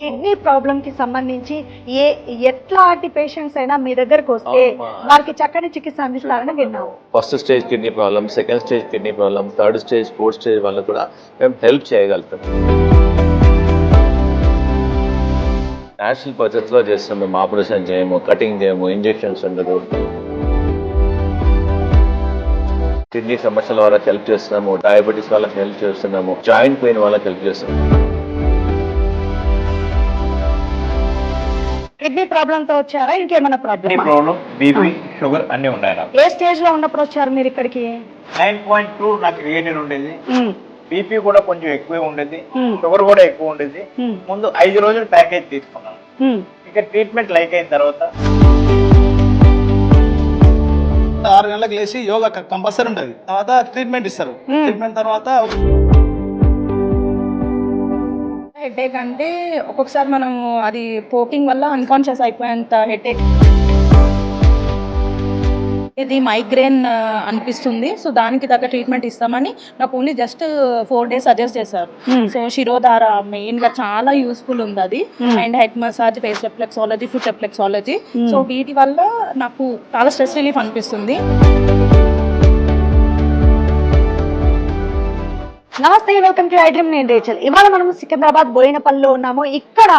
Kidney problem కి సంబంధించి ఎట్లాంటి పేషెంట్స్ అయినా మీ దగ్గరకు వస్తే వారికి చక్కని చికిత్స అందిస్తారని విన్నాము. First stage kidney problem, second stage kidney problem, third stage, fourth stage వాళ్ళకు కూడా మేము హెల్ప్ చేయగలుగుతాం. నేషనల్ పద్ధతిలో చేస్తాం. మేము ఆపరేషన్ చేయము, కటింగ్ చేయము, ఇంజెక్షన్స్ ఉండదు. కిడ్నీ సమస్యల వాళ్ళకి హెల్ప్ చేస్తున్నాము, డయాబెటీస్ వాళ్ళకి హెల్ప్ చేస్తున్నాము, జాయింట్ పెయిన్ వాళ్ళకి హెల్ప్ చేస్తున్నాము. కిడ్నీ ప్రాబ్లమ్ తో వచ్చారా, ఇంకేమైనా kidney problem? Problem, BP, sugar అన్ని ఉన్నాయి నాకు. ఏ స్టేజ్ లో ఉన్నప్పుడు వచ్చారు మీరు ఇక్కడికి? 9.2 నాకు క్రియేటిన్ ఉండేది, బీపీ కూడా కొంచెం ఎక్కువే ఉండేది, షుగర్ కూడా ఎక్కువ ఉండేది. ముందు 5 రోజులు ప్యాకేజ్ తీసుకున్నాను. ఇక ట్రీట్మెంట్ లైక్ అయిన తర్వాత 6 గంటలకు లేచి యోగా కంపల్సరీ ఉంటుంది. తర్వాత ట్రీట్మెంట్ ఇస్తారు. ట్రీట్మెంట్ తర్వాత హెడేక్ అంటే ఒక్కొక్కసారి మనం అది పోకింగ్ వల్ల అన్కాన్షియస్ అయిపోయేంత హెడేక్. ఇది మైగ్రేన్ అనిపిస్తుంది, సో దానికి తగ్గ ట్రీట్మెంట్ ఇస్తామని నాకు ఓన్లీ జస్ట్ 4 days సజెస్ట్ చేశారు. సో శిరోధార మెయిన్ గా చాలా యూస్ఫుల్ ఉంది అది, and head massage, face reflexology, foot reflexology. So వీటి వల్ల నాకు చాలా స్ట్రెస్ రిలీఫ్ అనిపిస్తుంది. నమస్తే, వెల్కమ్ టు ఐడ్రీమ్. నేను రేచల్. ఇవాళ మనం సికింద్రాబాద్ బోయినపల్లిలో ఉన్నాము. ఇక్కడ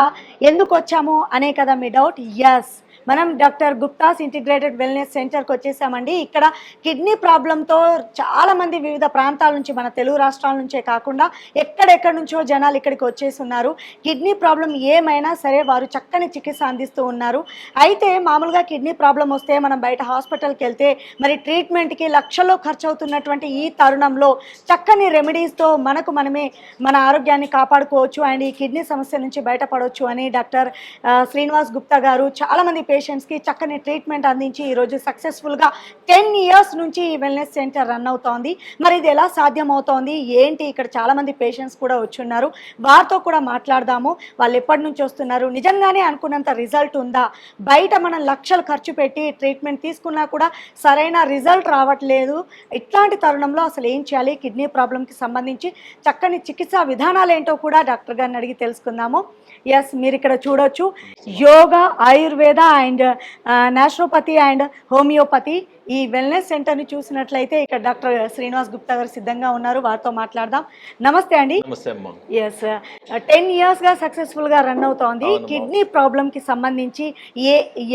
ఎందుకు వచ్చాము అనే కదా మీ డౌట్. ఎస్, మనం డాక్టర్ గుప్తాస్ ఇంటిగ్రేటెడ్ వెల్నెస్ సెంటర్కి వచ్చేసామండి. ఇక్కడ కిడ్నీ ప్రాబ్లంతో చాలామంది వివిధ ప్రాంతాల నుంచి, మన తెలుగు రాష్ట్రాల నుంచే కాకుండా ఎక్కడెక్కడి నుంచో జనాలు ఇక్కడికి వచ్చేసి ఉన్నారు. కిడ్నీ ప్రాబ్లం ఏమైనా సరే వారు చక్కని చికిత్స అందిస్తూ ఉన్నారు. అయితే మామూలుగా కిడ్నీ ప్రాబ్లం వస్తే మనం బయట హాస్పిటల్కి వెళ్తే మరి ట్రీట్మెంట్కి లక్షల్లో ఖర్చు అవుతున్నటువంటి ఈ తరుణంలో చక్కని రెమెడీస్తో మనకు మనమే మన ఆరోగ్యాన్ని కాపాడుకోవచ్చు అండ్ ఈ కిడ్నీ సమస్య నుంచి బయటపడవచ్చు అని డాక్టర్ శ్రీనివాస్ గుప్తా గారు చాలామంది పేషెంట్స్కి చక్కని ట్రీట్మెంట్ అందించి ఈరోజు సక్సెస్ఫుల్గా 10 years నుంచి ఈ వెల్నెస్ సెంటర్ రన్ అవుతోంది. మరి ఇది ఎలా సాధ్యం అవుతోంది ఏంటి, ఇక్కడ చాలామంది పేషెంట్స్ కూడా వచ్చున్నారు, వారితో కూడా మాట్లాడదాము. వాళ్ళు ఎప్పటి నుంచి వస్తున్నారు, నిజంగానే అనుకున్నంత రిజల్ట్ ఉందా, బయట మనం లక్షలు ఖర్చు పెట్టి ట్రీట్మెంట్ తీసుకున్నా కూడా సరైన రిజల్ట్ రావట్లేదు, ఇట్లాంటి తరుణంలో అసలు ఏం చేయాలి, కిడ్నీ ప్రాబ్లంకి సంబంధించి చక్కని చికిత్సా విధానాలు ఏంటో కూడా డాక్టర్ గారిని అడిగి తెలుసుకుందాము. ఎస్, మీరు ఇక్కడ చూడొచ్చు yoga, Ayurveda and naturopathy and homeopathy ఈ వెల్నెస్ సెంటర్ని చూసినట్లయితే ఇక్కడ డాక్టర్ శ్రీనివాస్ గుప్తా గారు సిద్ధంగా ఉన్నారు, వారితో మాట్లాడదాం. నమస్తే అండి. నమస్తే అమ్మా. ఎస్, 10 yearsగా సక్సెస్ఫుల్గా రన్ అవుతోంది. కిడ్నీ ప్రాబ్లంకి సంబంధించి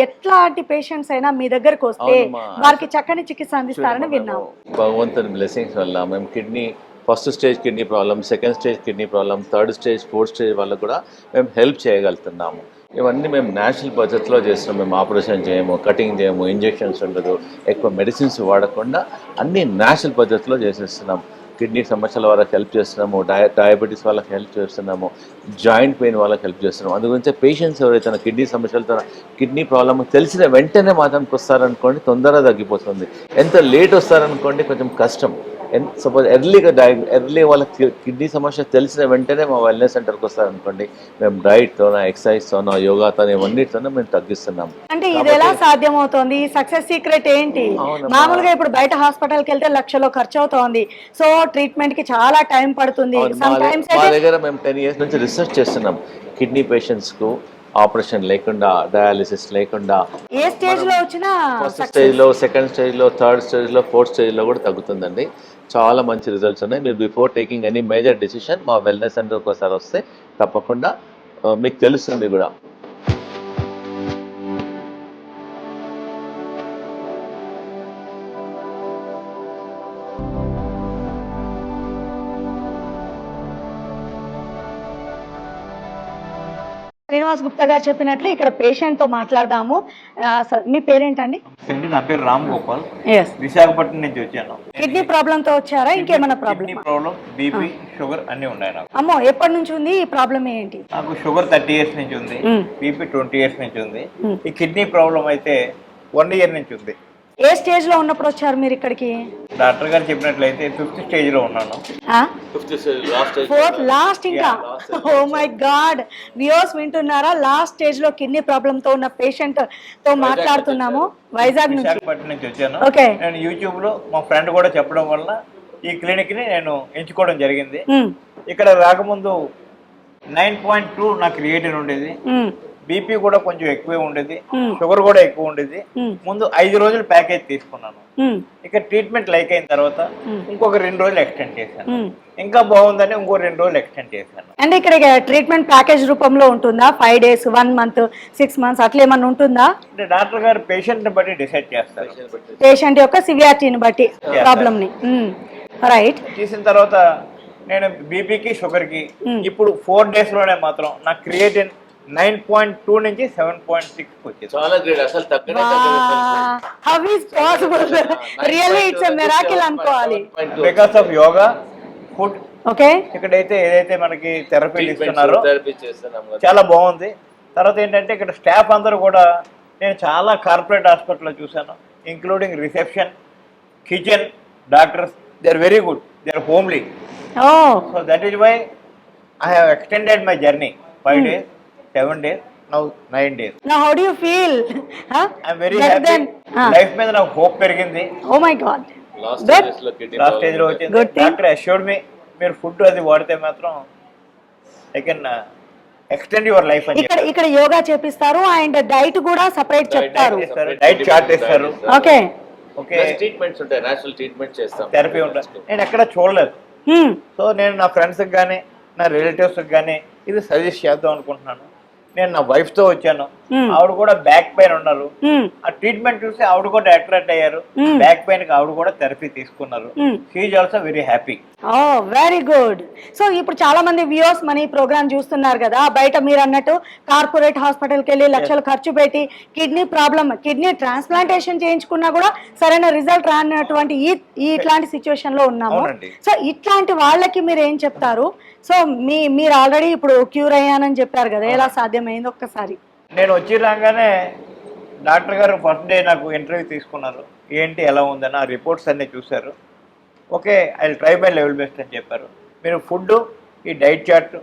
ఎట్లాంటి పేషెంట్స్ అయినా మీ దగ్గరకు వస్తే వారికి చక్కని చికిత్స అందిస్తారని విన్నాము. భగవంతుని బ్లెస్సింగ్స్ వల్ల మేము kidney first stage kidney problem, second stage kidney problem, third stage, fourth stage వాళ్ళకు కూడా మేము హెల్ప్ చేయగలుగుతున్నాము. ఇవన్నీ మేము నేషనల్ పద్ధతిలో చేస్తున్నాం. మేము ఆపరేషన్ చేయము, కటింగ్ చేయము, ఇంజెక్షన్స్ ఉండదు, ఎక్కువ మెడిసిన్స్ వాడకుండా అన్ని నేషనల్ పద్ధతిలో చేసేస్తున్నాం. కిడ్నీ సమస్యల వాళ్ళకి హెల్ప్ చేస్తున్నాము, డయాబెటీస్ వాళ్ళకి హెల్ప్ చేస్తున్నాము, జాయింట్ పెయిన్ వాళ్ళకి హెల్ప్ చేస్తున్నాము. అందుగురించి పేషెంట్స్ ఎవరైతే కిడ్నీ సమస్యలతో, కిడ్నీ ప్రాబ్లమ్ తెలిసిన వెంటనే మాత్రానికి వస్తారనుకోండి తొందరగా తగ్గిపోతుంది. ఎంత లేట్ వస్తారనుకోండి కొంచెం కష్టం. సపోజ్ ఎర్లీ వాళ్ళకి కిడ్నీ సమస్య తెలిసిన వెంటనే మా వెల్నెస్ సెంటర్కి వస్తారనుకోండి, మేము డైట్తోనో, ఎక్సర్సైజ్తోనో, యోగాతోనో ఇవన్నిటితోనో మేము తగ్గిస్తున్నాము. అంటే ఇది ఎలా సాధ్యం అవుతోంది, సక్సెస్ సీక్రెట్ ఏంటి? మామూలుగా ఇప్పుడు బయట హాస్పిటల్కి వెళ్తే లక్షలో ఖర్చు అవుతోంది, సో ట్రీట్మెంట్ కి చాలా టైం పడుతుంది. మా దగ్గర మేము 10 years నుంచి రీసెర్చ్ చేస్తున్నాం. కిడ్నీ పేషెంట్స్కు ఆపరేషన్ లేకుండా, డయాలిసిస్ లేకుండా ఏ స్టేజ్ లో వచ్చినా ఫస్ట్ స్టేజ్లో, సెకండ్ స్టేజ్లో, థర్డ్ స్టేజ్లో, ఫోర్త్ స్టేజ్లో కూడా తగ్గుతుందండి. చాలా మంచి రిజల్ట్స్ ఉన్నాయి. మీరు before taking any major decision మా వెల్నెస్ సెంటర్కి ఒకసారి వస్తే తప్పకుండా మీకు తెలుస్తుంది కూడా. శ్రీనివాస్ గుప్తా గారు చెప్పినట్లు ఇక్కడ పేషెంట్ తో మాట్లాడదాము. మీ పేరేంటండి? నా పేరు రామ్ గోపాల్, ఎస్, విశాఖపట్నం నుంచి వచ్చాను. కిడ్నీ ప్రాబ్లమ్ తో వచ్చారా, ఇంకేమైనా kidney problem? Problem, BP, sugar అన్ని ఉన్నాయి నాకు. అమ్మో, ఎప్పటి నుంచి ఉంది ఈ ప్రాబ్లం ఏంటి? నాకు షుగర్ 30 years నుంచి ఉంది, బీపీ 20 years నుంచి ఉంది. ఈ కిడ్నీ ప్రాబ్లం అయితే 1 year నుంచి ఉంది. ఏ స్టేజ్ లో ఉన్నప్పుడు వచ్చారు మీరు ఇక్కడికి? డాక్టర్ గారు చెప్పినట్లయితే 5th stage లో ఉన్నాను. ఫోర్త్ లాస్ట్ ఇంకా. ఓ మై గాడ్, వ్యూవర్స్ వింటున్నారా? లాస్ట్ స్టేజ్ లో కిడ్నీ ప్రాబ్లమ్ తో ఉన్న పేషెంట్ తో మాట్లాడుతున్నాము. వైజాగ్ నుంచి, విశాఖపట్నం నుంచి వచ్చాను. ఓకే. నేను యూట్యూబ్ లో మా ఫ్రెండ్ కూడా చెప్పడం వల్ల ఈ క్లినిక్ ని నేను ఎంచుకోవడం జరిగింది. ఇక్కడ రాకముందు 9.2 నా క్రియేటిన్ ఉండేది, ఉమ్, బీపీ కూడా కొంచెం ఎక్కువే ఉండేది, ఉమ్, షుగర్ కూడా ఎక్కువ ఉండేది. ఉమ్, ముందు 5 రోజులు ప్యాకేజ్ తీసుకున్నాను. ఉమ్, ఇక ట్రీట్మెంట్ లైక్ అయిన తర్వాత ఇంకొక 2 రోజులు ఎక్స్టెండ్ చేశాను. ఉమ్. ఇంకా బాగుందని ఇంకో 2 రోజులు ఎక్స్టెండ్ చేశాను. అంటే ఇక్కడ ట్రీట్మెంట్ ప్యాకేజ్ రూపంలో ఉంటుందా? 5 days, 1 month, 6 months అట్లా ఏమన్నా ఉంటుందా? అంటే డాక్టర్ గారు పేషెంట్ని బట్టి డిసైడ్ చేస్తారు. పేషెంట్ యొక్క సివియారిటీని బట్టి ప్రాబ్లమ్ ని. రైట్. తీసిన తర్వాత నేను బీపీకి షుగర్కి ఇప్పుడు 4 days లోనే మాత్రం నా క్రియేటిన్ 9.2 నుంచి 7.6 వచ్చింది. చాలా గ్రేట్, అసలు తగ్గనే తగ్గదు. How is possible? Really it's a miracle అనుకోవాలి. Because of yoga, food. Okay. ఇక్కడైతే ఏదైతే మనకి థెరపీలు ఇస్తున్నారో థెరపీ చేస్తున్నాం కదా. చాలా బాగుంది. తర్వాత ఏంటంటే ఇక్కడ స్టాఫ్ అందరూ కూడా నేను చాలా కార్పొరేట్ హాస్పిటల్లో చూశాను, including reception, kitchen, doctors. They are very good, they are homely. Oh, so that is why I have extended my journey 5 days, 7 days, now 9 days. Now how do you feel? I'm very happy. Life మీద నాకు hope పెరిగింది. Oh my God. Last Good. Stages లో kidney last stage లో వచ్చింది. Good thing. Doctor assured me మీరు food అది వాడితే మాత్రం I can extend your life అని ఇక్కడ ఇక్కడ యోగా చేపిస్తారు అండ్ డైట్ కూడా సెపరేట్ చెప్తారు. డైట్ చార్ట్ ఇస్తారు. ఓకే. ఓకే, ట్రీట్మెంట్స్ ఉంటాయి, నేచురల్ ట్రీట్మెంట్ చేస్తాం, థెరపీ ఉంటుంది. నేను ఎక్కడ చూడలేదు. సో నేను నా ఫ్రెండ్స్కి కానీ నా రిలేటివ్స్కి కానీ ఇది సజెస్ట్ చేద్దాం అనుకుంటున్నాను. నేను నా వైఫ్తో వచ్చాను, ఆవిడ కూడా బ్యాక్ పెయిన్ ఉన్నారు. ఆ ట్రీట్మెంట్ చూసి ఆవిడ కూడా అట్రాక్ట్ అయ్యారు. బ్యాక్ పెయిన్ కి ఆవిడ కూడా థెరపీ తీసుకున్నారు. She is also very happy. Oh, very good. So ఇప్పుడు చాలా మంది వ్యూవర్స్ మన ఈ ప్రోగ్రామ్ చూస్తున్నారు కదా, బయట మీరు అన్నట్టు కార్పొరేట్ హాస్పిటల్కి వెళ్ళి లక్షలు ఖర్చు పెట్టి కిడ్నీ ప్రాబ్లమ్, కిడ్నీ ట్రాన్స్ప్లాంటేషన్ చేయించుకున్నా కూడా సరైన రిజల్ట్ రానటువంటి ఇట్లాంటి సిచ్యువేషన్ లో ఉన్నాము. అవునండి. సో ఇట్లాంటి వాళ్ళకి మీరు ఏం చెప్తారు? సో మీరు ఆల్రెడీ ఇప్పుడు క్యూర్ అయ్యానని చెప్పారు కదా, ఎలా సాధ్యమైంది ఒక్కసారి? నేను వచ్చి రాగానే డాక్టర్ గారు ఫస్ట్ డే నాకు ఇంటర్వ్యూ తీసుకున్నారు. ఏంటి ఎలా ఉందని ఆ రిపోర్ట్స్ అన్నీ చూశారు. Okay, I try my level best అని చెప్పారు. మీరు ఫుడ్, ఈ డైట్ చార్ట్,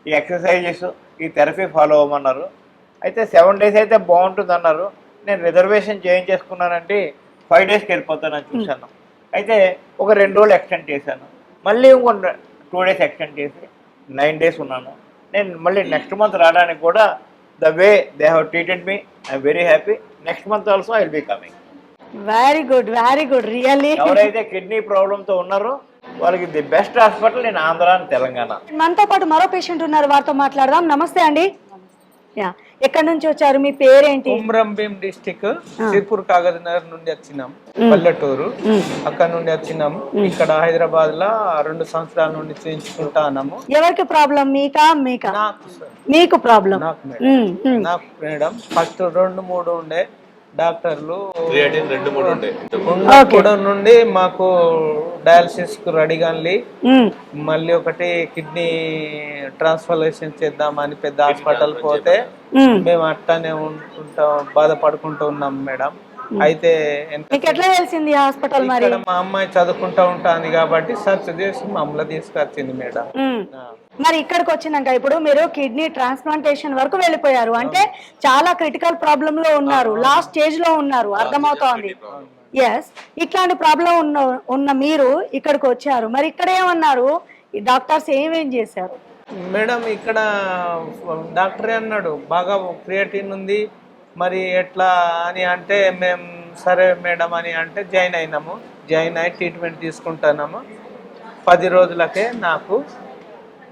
ఈ ఎక్సర్సైజెస్, ఈ థెరపీ ఫాలో అవ్వమన్నారు. అయితే 7 days అయితే బాగుంటుంది అన్నారు. నేను రిజర్వేషన్ చేయించేసుకున్నానంటే 5 daysకి వెళ్ళిపోతానని చూశాను. అయితే ఒక 2 రోజులు ఎక్స్టెండ్ చేశాను. మళ్ళీ ఇంకో 2 days ఎక్స్టెండ్ చేసి 9 days ఉన్నాను. నేను మళ్ళీ నెక్స్ట్ మంత్ రావడానికి కూడా the way they have treated me, I'm very happy. Next month also I will be coming. Very good, very good. Really ఎవరైతే కిడ్నీ ప్రాబ్లంతో ఉన్నారో వాళ్ళకి the best hospital in Andhra and Telangana. మనతో పాటు మరో పేషెంట్ ఉన్నారు, వారితో మాట్లాడదాం. నమస్తే అండి. యా, ఎక్కడి నుంచి వచ్చారు? మీ పేరేంటి? కుమ్రంభీం డిస్టిక్ సిర్పూర్ కాగజ్ నగర్ నుండి వచ్చినాం, పల్లెటూరు. అక్కడ నుండి వచ్చినాం. ఇక్కడ హైదరాబాద్ లో 2 సంవత్సరాల నుండి చేయించుకుంటాము. ఎవరికి ప్రాబ్లం? మీకా? నాకు సార్, మీకు ప్రాబ్లం. నాకు మేడం ఫస్ట్ 2-3 ఉండే డాక్టర్లు క్రియేటిన్ 2-3 ఉండే. ఉన్నప్పుడు నుండి మాకు డయాలసిస్ కు రెడీగా మళ్ళీ ఒకటి కిడ్నీ ట్రాన్స్ప్లాంటేషన్ చేద్దామని పెద్ద హాస్పిటల్ పోతే మేము అట్టానే ఉంటుంటాం, బాధపడుకుంటూ ఉన్నాం మేడం. అయితే మీకు ఎట్లా తెలిసింది హాస్పిటల్? మరి ఇక్కడ మా అమ్మాయి చదువుకుంటా ఉంటుంది కాబట్టి సర్చ్ చేసి మమ్మల్ని తీసుకొచ్చింది మేడం. మరి ఇక్కడికి వచ్చినాక ఇప్పుడు మీరు కిడ్నీ ట్రాన్స్ప్లాంటేషన్ వరకు వెళ్ళిపోయారు, అంటే చాలా క్రిటికల్ ప్రాబ్లమ్ లో ఉన్నారు, లాస్ట్ స్టేజ్ లో ఉన్నారు, అర్థమవుతోంది. ఎస్, ఇట్లాంటి ప్రాబ్లం ఉన్న మీరు ఇక్కడికి వచ్చారు. మరి ఇక్కడ ఏమన్నారు ఈ డాక్టర్స్? ఏమేం చేశారు మేడం? ఇక్కడ డాక్టరే అన్నాడు బాగా క్రియేటిన్ ఉంది, మరి ఎట్లా అని అంటే మేము సరే మేడం అని అంటే జాయిన్ అయినాము. జాయిన్ అయి ట్రీట్మెంట్ తీసుకుంటున్నాము. 10 రోజులకే నాకు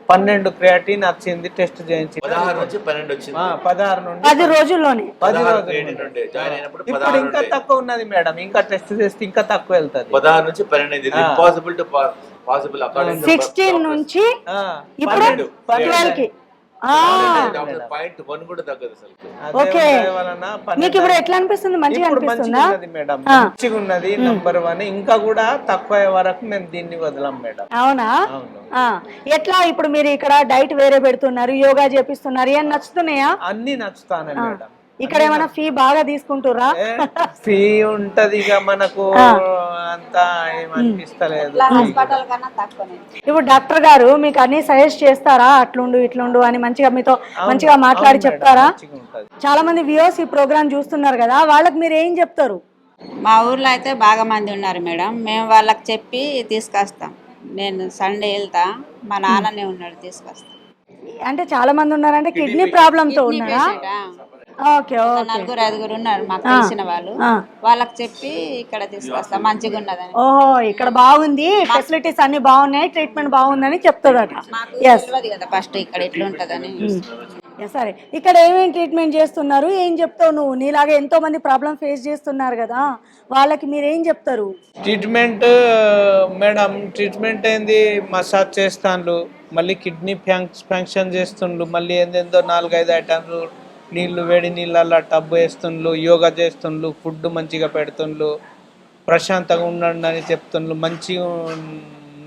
12 క్రియాటిన్ వచ్చింది. టెస్ట్ చేయించి 16 నుంచి 12 వచ్చింది. 16 నుండి 10 రోజులోనే 10 రోజులు క్రియేటిన్ ఉండే. జాయిన్ అయినప్పుడు ఇప్పుడు 16 ఇంకా ఉండే. తక్కువ ఉన్నది మేడం. ఇంకా టెస్ట్ చేస్తే ఇంకా తక్కువ వెళ్తుంది. 16 నుంచి 12 ఇది impossible to possible according to 16 నుంచి ఇప్పుడు 12 కి. డాక్టర్ పాయింట్ 1 కూడా తగ్గదు అసలు. ఓకే, మీకు ఇప్పుడు ఎట్లా అనిపిస్తుంది? మంచిగా అనిపిస్తుందా? మేడం మంచిగా ఉన్నది. నంబర్ 1. ఇంకా కూడా తక్కువ వరకు మేము దీన్ని వదలం మేడం. అవునా? ఎట్లా ఇప్పుడు మీరు ఇక్కడ డైట్ వేరే పెడుతున్నారు, యోగా చేపిస్తున్నారు, ఏం నచ్చుతున్నాయా? అన్ని నచ్చుతానే మేడం. ఇక్కడ ఏమైనా ఫీ బాగా తీసుకుంటురా? ఫీ ఉంటది ఇక మనకు అంతా ఏమనిపిస్తలేదు. ఇప్పుడు డాక్టర్ గారు మీకు అన్ని సజెస్ట్ చేస్తారా? అట్లుండు ఇట్లుండు అని మంచిగా మీతో మంచిగా మాట్లాడి చెప్తారా? చాలా మంది వ్యూవర్స్ ఈ ప్రోగ్రామ్ చూస్తున్నారు కదా, వాళ్ళకి మీరు ఏం చెప్తారు? మా ఊర్లో అయితే బాగా మంది ఉన్నారు మేడం. మేము వాళ్ళకి చెప్పి తీసుకొస్తాం. నేను సండే వెళ్తా, మా నాన్ననే ఉన్నాడు, తీసుకొస్తాం. అంటే చాలా మంది ఉన్నారంటే కిడ్నీ ప్రాబ్లమ్ తో కిడ్నీ ఉన్నారా? Patient, okay okay. నలుగురు ఐదుగురు ఉన్నారు మాకు తెలిసిన వాళ్ళు. వాళ్ళకి చెప్పి ఇక్కడ తీసుకొస్తా మంచిగా ఉన్నదని. ఓహో, ఇక్కడ బాగుంది, ఫెసిలిటీస్ అన్ని బాగున్నాయి, ట్రీట్మెంట్ బాగుందని చెప్తుందట. మాకు ఎస్ తెలియదు కదా ఫస్ట్ ఇక్కడ ఎట్లుంటదని. సరే, ఇక్కడ ఏమేమి ట్రీట్మెంట్ చేస్తున్నారు, ఏం చెప్తావు నువ్వు? నీలాగా ఎంతో మంది ప్రాబ్లం ఫేస్ చేస్తున్నారు కదా, వాళ్ళకి మీరు ఏం చెప్తారు? ట్రీట్మెంట్ మేడం, ట్రీట్మెంట్ ఏంది, మసాజ్ చేస్తాను, మళ్ళీ కిడ్నీ ఫంక్షన్ చేస్తుండ్రు, మళ్ళీ ఏందేందో 4-5 ఐటమ్లు, నీళ్ళు వేడి నీళ్ళల్లో టబ్బు వేస్తుండ్రు, యోగా చేస్తుండ్రు, ఫుడ్ మంచిగా పెడుతుండ్రు, ప్రశాంతంగా ఉండండి అని చెప్తుండ్రు. మంచిగా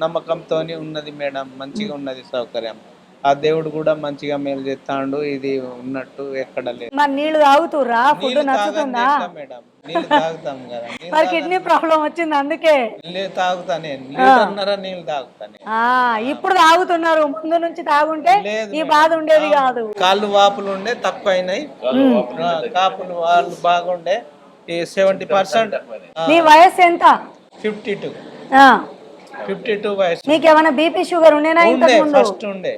నమ్మకంతో ఉన్నది మేడం, మంచిగా ఉన్నది సౌకర్యం. ఆ దేవుడు కూడా మంచిగా మేలు చేస్తాడు. ఇది ఉన్నట్టు ఎక్కడ లేదు. మరి నీళ్లు తాగుతురా? ఫుడ్ నచ్చుతుందా? మేడం నీళ్ళు తాగుతాం కదా. మరి కిడ్నీ ప్రాబ్లం వచ్చింది అందుకే నీళ్ళు తాగుతానే, లీటర్న్నర నీళ్ళు తాగుతానే. ఇప్పుడు తాగుతున్నారు, ముందు నుంచి తాగుంటే ఈ బాధ ఉండేది కాదు. కాళ్ళు వాపులు ఉండే తక్కువ అయినాయి, కాపులు వాళ్ళు బాగుండే. ఈ 70%. నీ వయసు ఎంత? 52 ఆ, 52 వయసు. నీకేమైనా బీపీ షుగర్ ఉండేనా ఇంతకు ముందు? ఫస్ట్ ఉండే,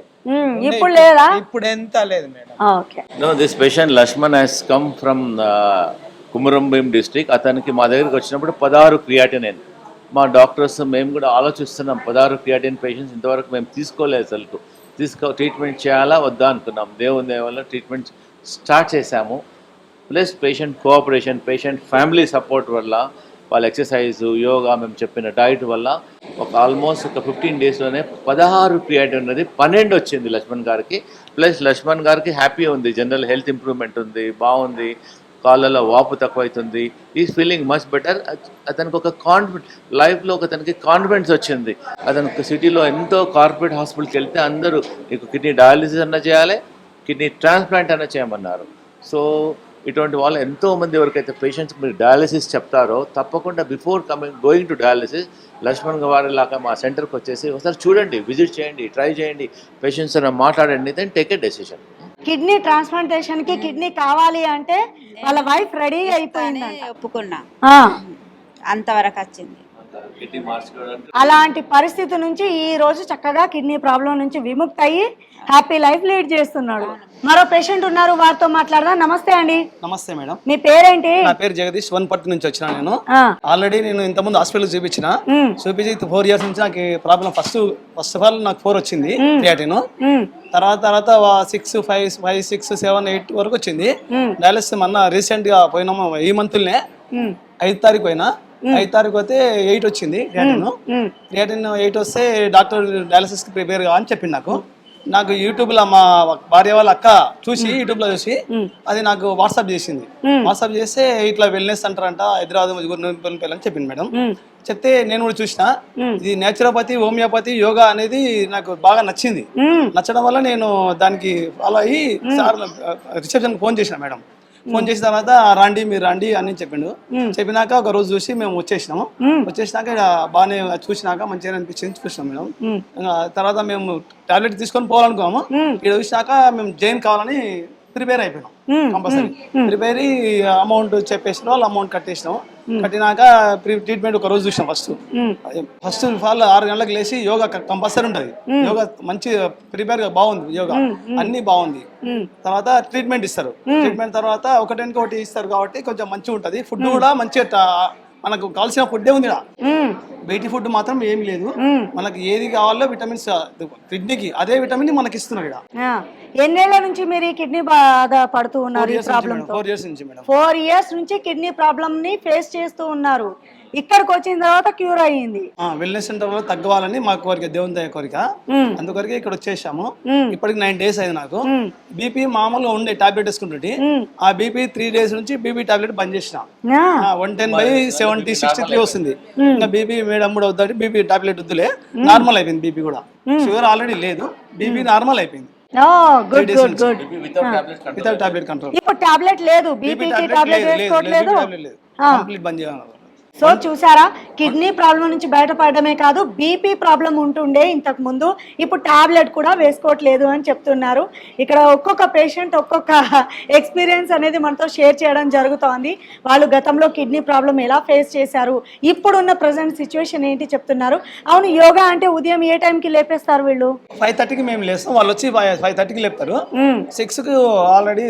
ఇప్పుడు లేదా? ఇప్పుడు ఎంత లేదు madam. Okay. No, this patient Lashman has come from Kumaram district. అతనికి మా దగ్గరికి వచ్చినప్పుడు 16 క్రియాటినిన్. మా డాక్టర్స్ మేము కూడా ఆలోచిస్తున్నాం, 16 క్రియాటిన్ పేషెంట్స్ ఇంతవరకు మేము తీసుకోలేదు. అసలు ట్రీట్మెంట్ చేయాలా వద్దా అనుకున్నాం. దేవుని దయ వల్ల ట్రీట్మెంట్ స్టార్ట్ చేశాము. Plus patient cooperation, patient family support వల్ల, వాళ్ళ ఎక్సర్సైజ్, యోగా, మేము చెప్పిన డైట్ వల్ల ఆల్మోస్ట్ ఒక 15 డేస్లోనే 16 క్రియేటివ్ ఉన్నది 12 వచ్చింది లక్ష్మణ్ గారికి. ప్లస్ లక్ష్మణ్ గారికి హ్యాపీ ఉంది, జనరల్ హెల్త్ ఇంప్రూవ్మెంట్ ఉంది, బాగుంది, కాళ్ళలో వాపు తక్కువ అవుతుంది, ఈజ్ ఫీలింగ్ మచ్ బెటర్. అతనికి ఒక లైఫ్లో అతనికి కాన్ఫిడెన్స్ వచ్చింది. అతనికి సిటీలో ఎంతో కార్పొరేట్ హాస్పిటల్కి వెళ్తే అందరూ నీకు కిడ్నీ డయాలిసిస్ అన్న చేయాలి, కిడ్నీ ట్రాన్స్ప్లాంట్ అన్న చేయమన్నారు. సో ఇటువంటి వాళ్ళు ఎంతోమంది ఎవరికైతే పేషెంట్స్కి మీరు డయాలిసిస్ చెప్తారో తప్పకుండా before going to dialysis Lakshman గారి లాగా మా సెంటర్కి వచ్చేసి ఒకసారి చూడండి, విజిట్ చేయండి, ట్రై చేయండి, పేషెంట్స్ మాట్లాడండి, then take a decision. Kidney transplantation కి కిడ్నీ కావాలి అంటే వాళ్ళ వైఫ్ రెడీ అయిపోయింది, ఒప్పుకున్నా, అంతవరకు వచ్చింది. అలాంటి పరిస్థితి నుంచి ఈ రోజు చక్కగా కిడ్నీ ప్రాబ్లం నుంచి విముక్తి అయ్యి హ్యాపీ లైఫ్ లీడ్ చేస్తున్నాడు. మరో పేషెంట్ ఉన్నారు, వారితో మాట్లాడదాం. నమస్తే అండి. నమస్తే మేడం. మీ పేరేంటి? నా పేరు జగదీష్, వన్పర్తి నుంచి వచ్చిన నేను. ఆల్రెడీ నేను ఇంతకుముందు హాస్పిటల్ చూపించి 4 ఇయర్స్ నుంచి నాకు ప్రాబ్లం. ఫస్ట్ ఆఫ్ ఆల్ నాకు 4 వచ్చింది క్రియాటిన్. తర్వాత 6, 5, 6, 7, 8 వరకు వచ్చింది. డయాలిసిస్ మొన్న రీసెంట్ గా పోయినాము, ఈ మంత్లనే 5 తారీఖు పోయినా. 5 తారీఖు పోతే 8 వచ్చింది క్రియాటిన్. 8 వస్తే డాక్టర్ డయాలిసిస్ కి ప్రిపేర్ గా అని చెప్పింది నాకు యూట్యూబ్ లో మా భార్య వాళ్ళ అక్క చూసి, యూట్యూబ్ లో చూసి అది నాకు వాట్సాప్ చేసింది. వాట్సాప్ చేస్తే ఇట్లా వెల్నెస్ సెంటర్ అంట హైదరాబాద్ అని చెప్పింది మేడం. చెప్తే నేను కూడా చూసిన, ఇది నేచురోపతి, హోమియోపతి, యోగా అనేది నాకు బాగా నచ్చింది. నచ్చడం వల్ల నేను దానికి ఫాలో అయ్యి సార్ రిసెప్షన్ ఫోన్ చేసిన మేడం. ఫోన్ చేసిన తర్వాత మీరు రండి అని చెప్పిండు. చెప్పినాక ఒక రోజు చూసి మేము వచ్చేసినాము. వచ్చేసినాక బాగానే చూసినాక మంచిగా అనిపించింది, చూసినాం మేడం. తర్వాత మేము టాబ్లెట్ తీసుకొని పోవాలనుకున్నాము. ఇక్కడ చూసినాక మేము జైన్ కావాలని ప్రిపేర్ అయిపోయినాం. కంపల్సరీ ప్రిపేర్ అమౌంట్ చెప్పేసిన వాళ్ళు అమౌంట్ కట్టేసినాం. కట్టినాక ట్రీట్మెంట్ ఒక రోజు చూసినాం. ఫస్ట్ ఫాల్ 6 గంటలకు లేచి యోగా కంపల్సరీ ఉంటుంది. యోగా మంచి ప్రిపేర్ గా బాగుంది, యోగా అన్ని బాగుంది. తర్వాత ట్రీట్మెంట్ ఇస్తారు. ట్రీట్మెంట్ తర్వాత ఒకటి ఇస్తారు కాబట్టి కొంచెం మంచిగా ఉంటుంది. ఫుడ్ కూడా మంచిగా మనకు కావాల్సిన ఫుడ్డే ఉంది. బయటి ఫుడ్ మాత్రం ఏమి లేదు. మనకి ఏది కావాలో విటమిన్స్ కిడ్నీకి అదే విటమిన్ మనకి ఇస్తున్నారు. ఎన్నేళ్ల నుంచి మీరు ఈ కిడ్నీ బాధ పడుతూ ఉన్నారు? 4 ఇయర్స్ నుంచి మేడం. 4 ఇయర్స్ నుంచి కిడ్నీ ప్రాబ్లమ్ ని ఫేస్ చేస్తూ ఉన్నారు. ఇక్కడికి వచ్చిన తర్వాత క్యూర్ అయ్యింది. వెల్నెస్ సెంటర్ లో తగ్గవాలని మా కోరిక, దేవుని దయ కోరిక. అందుకొరకే ఇక్కడ వచ్చేసాము. ఇప్పటికి 9 డేస్ అయింది. నాకు బీపీ మామూలుగా ఉండే టాబ్లెట్ వేసుకుంటే ఆ బీపీ 3 డేస్ నుంచి బీపీ టాబ్లెట్ బంద్ చేసిన. 110/70/63 వస్తుంది. ఇంకా బీపీ మేడం కూడా వద్దంటే బీపీ టాబ్లెట్ వద్దులే, నార్మల్ అయిపోయింది. బీపీ కూడా, షుగర్ ఆల్రెడీ లేదు, బీపీ నార్మల్ అయిపోయింది. Without tablet control. ఇప్పుడు టాబ్లెట్ లేదు, బీపీకి టాబ్లెట్ వేసుకోవట్లేదు, కంప్లీట్ బంద్ చేయాలి. సో చూసారా, కిడ్నీ ప్రాబ్లం నుంచి బయటపడమే కాదు, బీపీ ప్రాబ్లం ఉంటుండే ఇంతకు ముందు, ఇప్పుడు టాబ్లెట్ కూడా వేసుకోవట్లేదు అని చెప్తున్నారు. ఇక్కడ ఒక్కొక్క పేషెంట్ ఒక్కొక్క ఎక్స్పీరియన్స్ అనేది మనతో షేర్ చేయడం జరుగుతోంది. వాళ్ళు గతంలో కిడ్నీ ప్రాబ్లం ఎలా ఫేస్ చేశారు, ఇప్పుడున్న ప్రజెంట్ సిచ్యువేషన్ ఏంటి చెప్తున్నారు. అవును, యోగా అంటే ఉదయం ఏ టైంకి లేపేస్తారు వీళ్ళు? 5:30కి మేము లేస్తాం, వాళ్ళు వచ్చి 5:30కి లేపుతారు. 6కి ఆల్రెడీ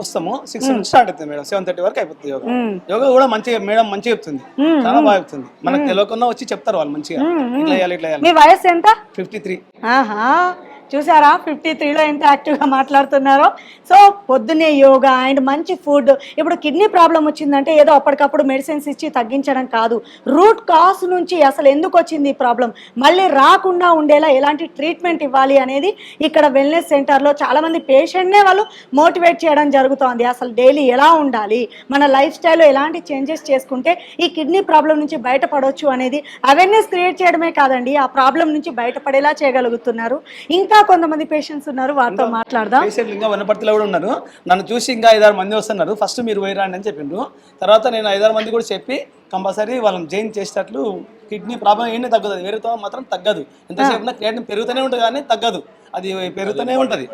వస్తాము. 6 నుంచి స్టార్ట్ అవుతుంది మేడం, 7:30 వరకు అయిపోతుంది యోగా. యోగా కూడా మంచిగా మేడం మంచిగా చెప్తుంది, చాలా బాగా చెప్తుంది. మనకు తెలియకుండా వచ్చి చెప్తారు వాళ్ళు మంచిగా, ఇట్లా చేయాలి ఇట్లా చేయాలి. మీ వయసు ఎంత? 53. ఆహా, చూసారా 53లో ఎంత యాక్టివ్గా మాట్లాడుతున్నారో. సో పొద్దున్నే యోగా అండ్ మంచి ఫుడ్. ఇప్పుడు కిడ్నీ ప్రాబ్లం వచ్చిందంటే ఏదో అప్పటికప్పుడు మెడిసిన్స్ ఇచ్చి తగ్గించడం కాదు, రూట్ కాజ్ నుంచి అసలు ఎందుకు వచ్చింది ఈ ప్రాబ్లం, మళ్ళీ రాకుండా ఉండేలా ఎలాంటి ట్రీట్మెంట్ ఇవ్వాలి అనేది ఇక్కడ వెల్నెస్ సెంటర్లో చాలామంది పేషెంట్నే వాళ్ళు మోటివేట్ చేయడం జరుగుతోంది. అసలు డైలీ ఎలా ఉండాలి, మన లైఫ్ స్టైల్లో ఎలాంటి చేంజెస్ చేసుకుంటే ఈ కిడ్నీ ప్రాబ్లం నుంచి బయటపడవచ్చు అనేది అవేర్నెస్ క్రియేట్ చేయడమే కాదండి, ఆ ప్రాబ్లం నుంచి బయటపడేలా చేయగలుగుతున్నారు. ఇంకా కొంతమంది పేషెంట్స్ ఉన్నారు, వారితో మాట్లాడదాం. పేషెంట్లు ఇంకా వనపర్తిలో కూడా ఉన్నారు. నన్ను చూసి ఇంకా 5-6 మంది వస్తున్నారు. ఫస్ట్ మీరు పోయిరండి అని చెప్పిండ్రు. తర్వాత నేను 5-6 మంది కూడా చెప్పి కంపల్సరీ వాళ్ళని జాయిన్ చేసేటట్లు. కిడ్నీ ప్రాబ్లం ఏంటి తగ్గుతుంది, వేరేతో మాత్రం తగ్గదు. ఎంతసేపు క్రియేటిన్ పెరుగుతూనే ఉంటుంది కానీ తగ్గదు, అది పెరుగుతూనే ఉంటుంది.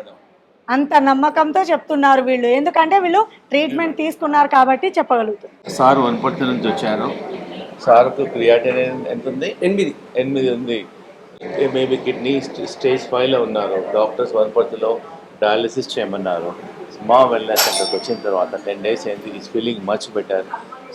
అంత నమ్మకంతో చెప్తున్నారు వీళ్ళు, ఎందుకంటే వీళ్ళు ట్రీట్మెంట్ తీసుకున్నారు కాబట్టి చెప్పగలుగుతారు. సార్ వనపర్తి నుంచి వచ్చారు. సార్కు క్రియాటిన్ ఎంత ఉంది? 8 ఉంది. మేబీ కిడ్నీ స్టేజ్ 5లో ఉన్నారు. డాక్టర్స్ వనపర్తిలో డయాలసిస్ చేయమన్నారు. మా వెల్నెస్ సెంటర్కి వచ్చిన తర్వాత 10 days అయింది. Is feeling much better.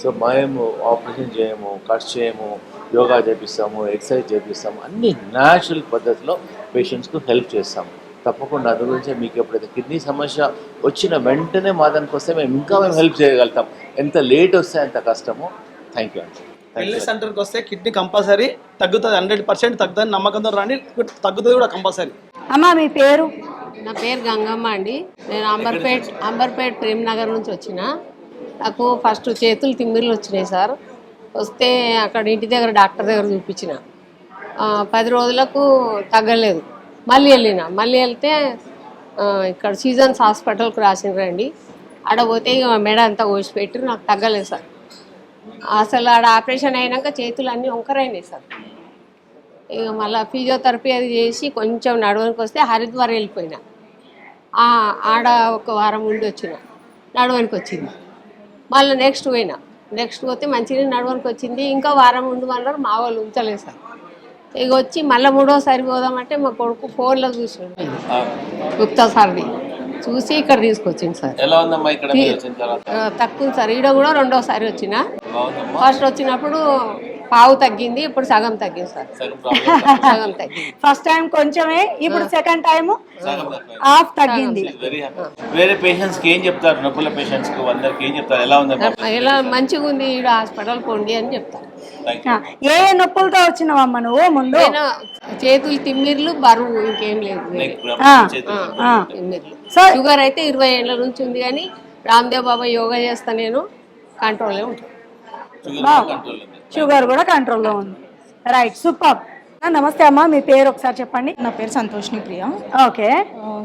So మేము ఆపరేషన్ చేయము, కట్స్ చేయము, యోగా చేపిస్తాము, ఎక్సర్సైజ్ చేపిస్తాము, అన్ని న్యాచురల్ పద్ధతిలో పేషెంట్స్కు హెల్ప్ చేస్తాము. తప్పకుండా అది గురించి మీకు ఎప్పుడైతే కిడ్నీ సమస్య వచ్చిన వెంటనే మా దానికి వస్తే మేము హెల్ప్ చేయగలుగుతాం. ఎంత లేట్ వస్తే అంత కష్టము. థ్యాంక్ యూ అండి. వెల్నెస్ సెంటర్కి వస్తే కిడ్నీ కంపల్సరీ తగ్గుతుంది, 100% తగ్గుతుంది. నమ్మకంతో రండి, తగ్గుతుంది కూడా కంపల్సరీ. అమ్మా మీ పేరు? నా పేరు గంగమ్మ అండి. నేను అంబర్పేట్ ప్రేమ్నగర్ నుంచి వచ్చిన. నాకు ఫస్ట్ చేతులు తిమ్మిర్లు వచ్చినాయి సార్. వస్తే అక్కడ ఇంటి దగ్గర డాక్టర్ దగ్గర చూపించిన. 10 రోజులకు తగ్గలేదు. మళ్ళీ వెళ్తే ఇక్కడ సీజన్స్ హాస్పిటల్కి రాసిరండి. ఆడ పోతే ఇక మెడ అంతా కోసిపెట్టి నాకు తగ్గలేదు సార్. అసలు ఆడ ఆపరేషన్ అయినాక చేతులు అన్నీ వంకరైనాయి సార్. ఇక మళ్ళీ ఫిజియోథెరపీ అది చేసి కొంచెం నడవనికి వస్తే హరిద్వార్ వెళ్ళిపోయినా. ఆడ ఒక వారం ఉండి వచ్చిన, నడవనికి వచ్చింది. మళ్ళీ నెక్స్ట్ పోతే మంచిగా నడవనికి వచ్చింది. ఇంకా వారం ఉండమన్నారు, మా వాళ్ళు ఉంచలేదు సార్. ఇక వచ్చి మళ్ళీ 3వసారి పోదామంటే మా కొడుకు ఫోన్లో చూసాడు గుప్తా సార్ని, చూసి ఇక్కడ తీసుకొచ్చింది సార్. ఎలా ఉందమ్మా ఇక్కడ తక్కువ సార్. ఈడ కూడా 2వసారి వచ్చిన. ఫస్ట్ వచ్చినప్పుడు పావు తగ్గింది, ఇప్పుడు సగం తగ్గింది సార్. సగం తగ్గింది. ఫస్ట్ టైం కొంచెమే, ఇప్పుడు సెకండ్ టైం హాఫ్ తగ్గింది. వేరే పేషెంట్స్ కి ఏం చెప్తారు? నొప్పుల పేషెంట్స్ కి అందరికి ఏం చెప్తారు? ఎలా ఉంది? ఇలా మంచిగా ఉంది, ఈడ హాస్పిటల్ పోండి అని చెప్తారు. ఏ నొప్పులతో వచ్చినావమ్మా నువ్వు ముందు? చేతులు తిమ్మిర్లు, బరువు, ఇంకేం లేదు. తిమ్మిర్లు. షుగర్ అయితే 20 ఏళ్ళ నుంచి ఉంది, కానీ రామ్దేవ్ బాబా యోగా చేస్తా నేను, కంట్రోల్లో ఉంటాను. షుగర్ కూడా కంట్రోల్లో ఉంది. Right, super. నమస్తే అమ్మా, మీ పేరు ఒకసారి చెప్పండి. నా పేరు సంతోష్ని ప్రియ. ఓకే.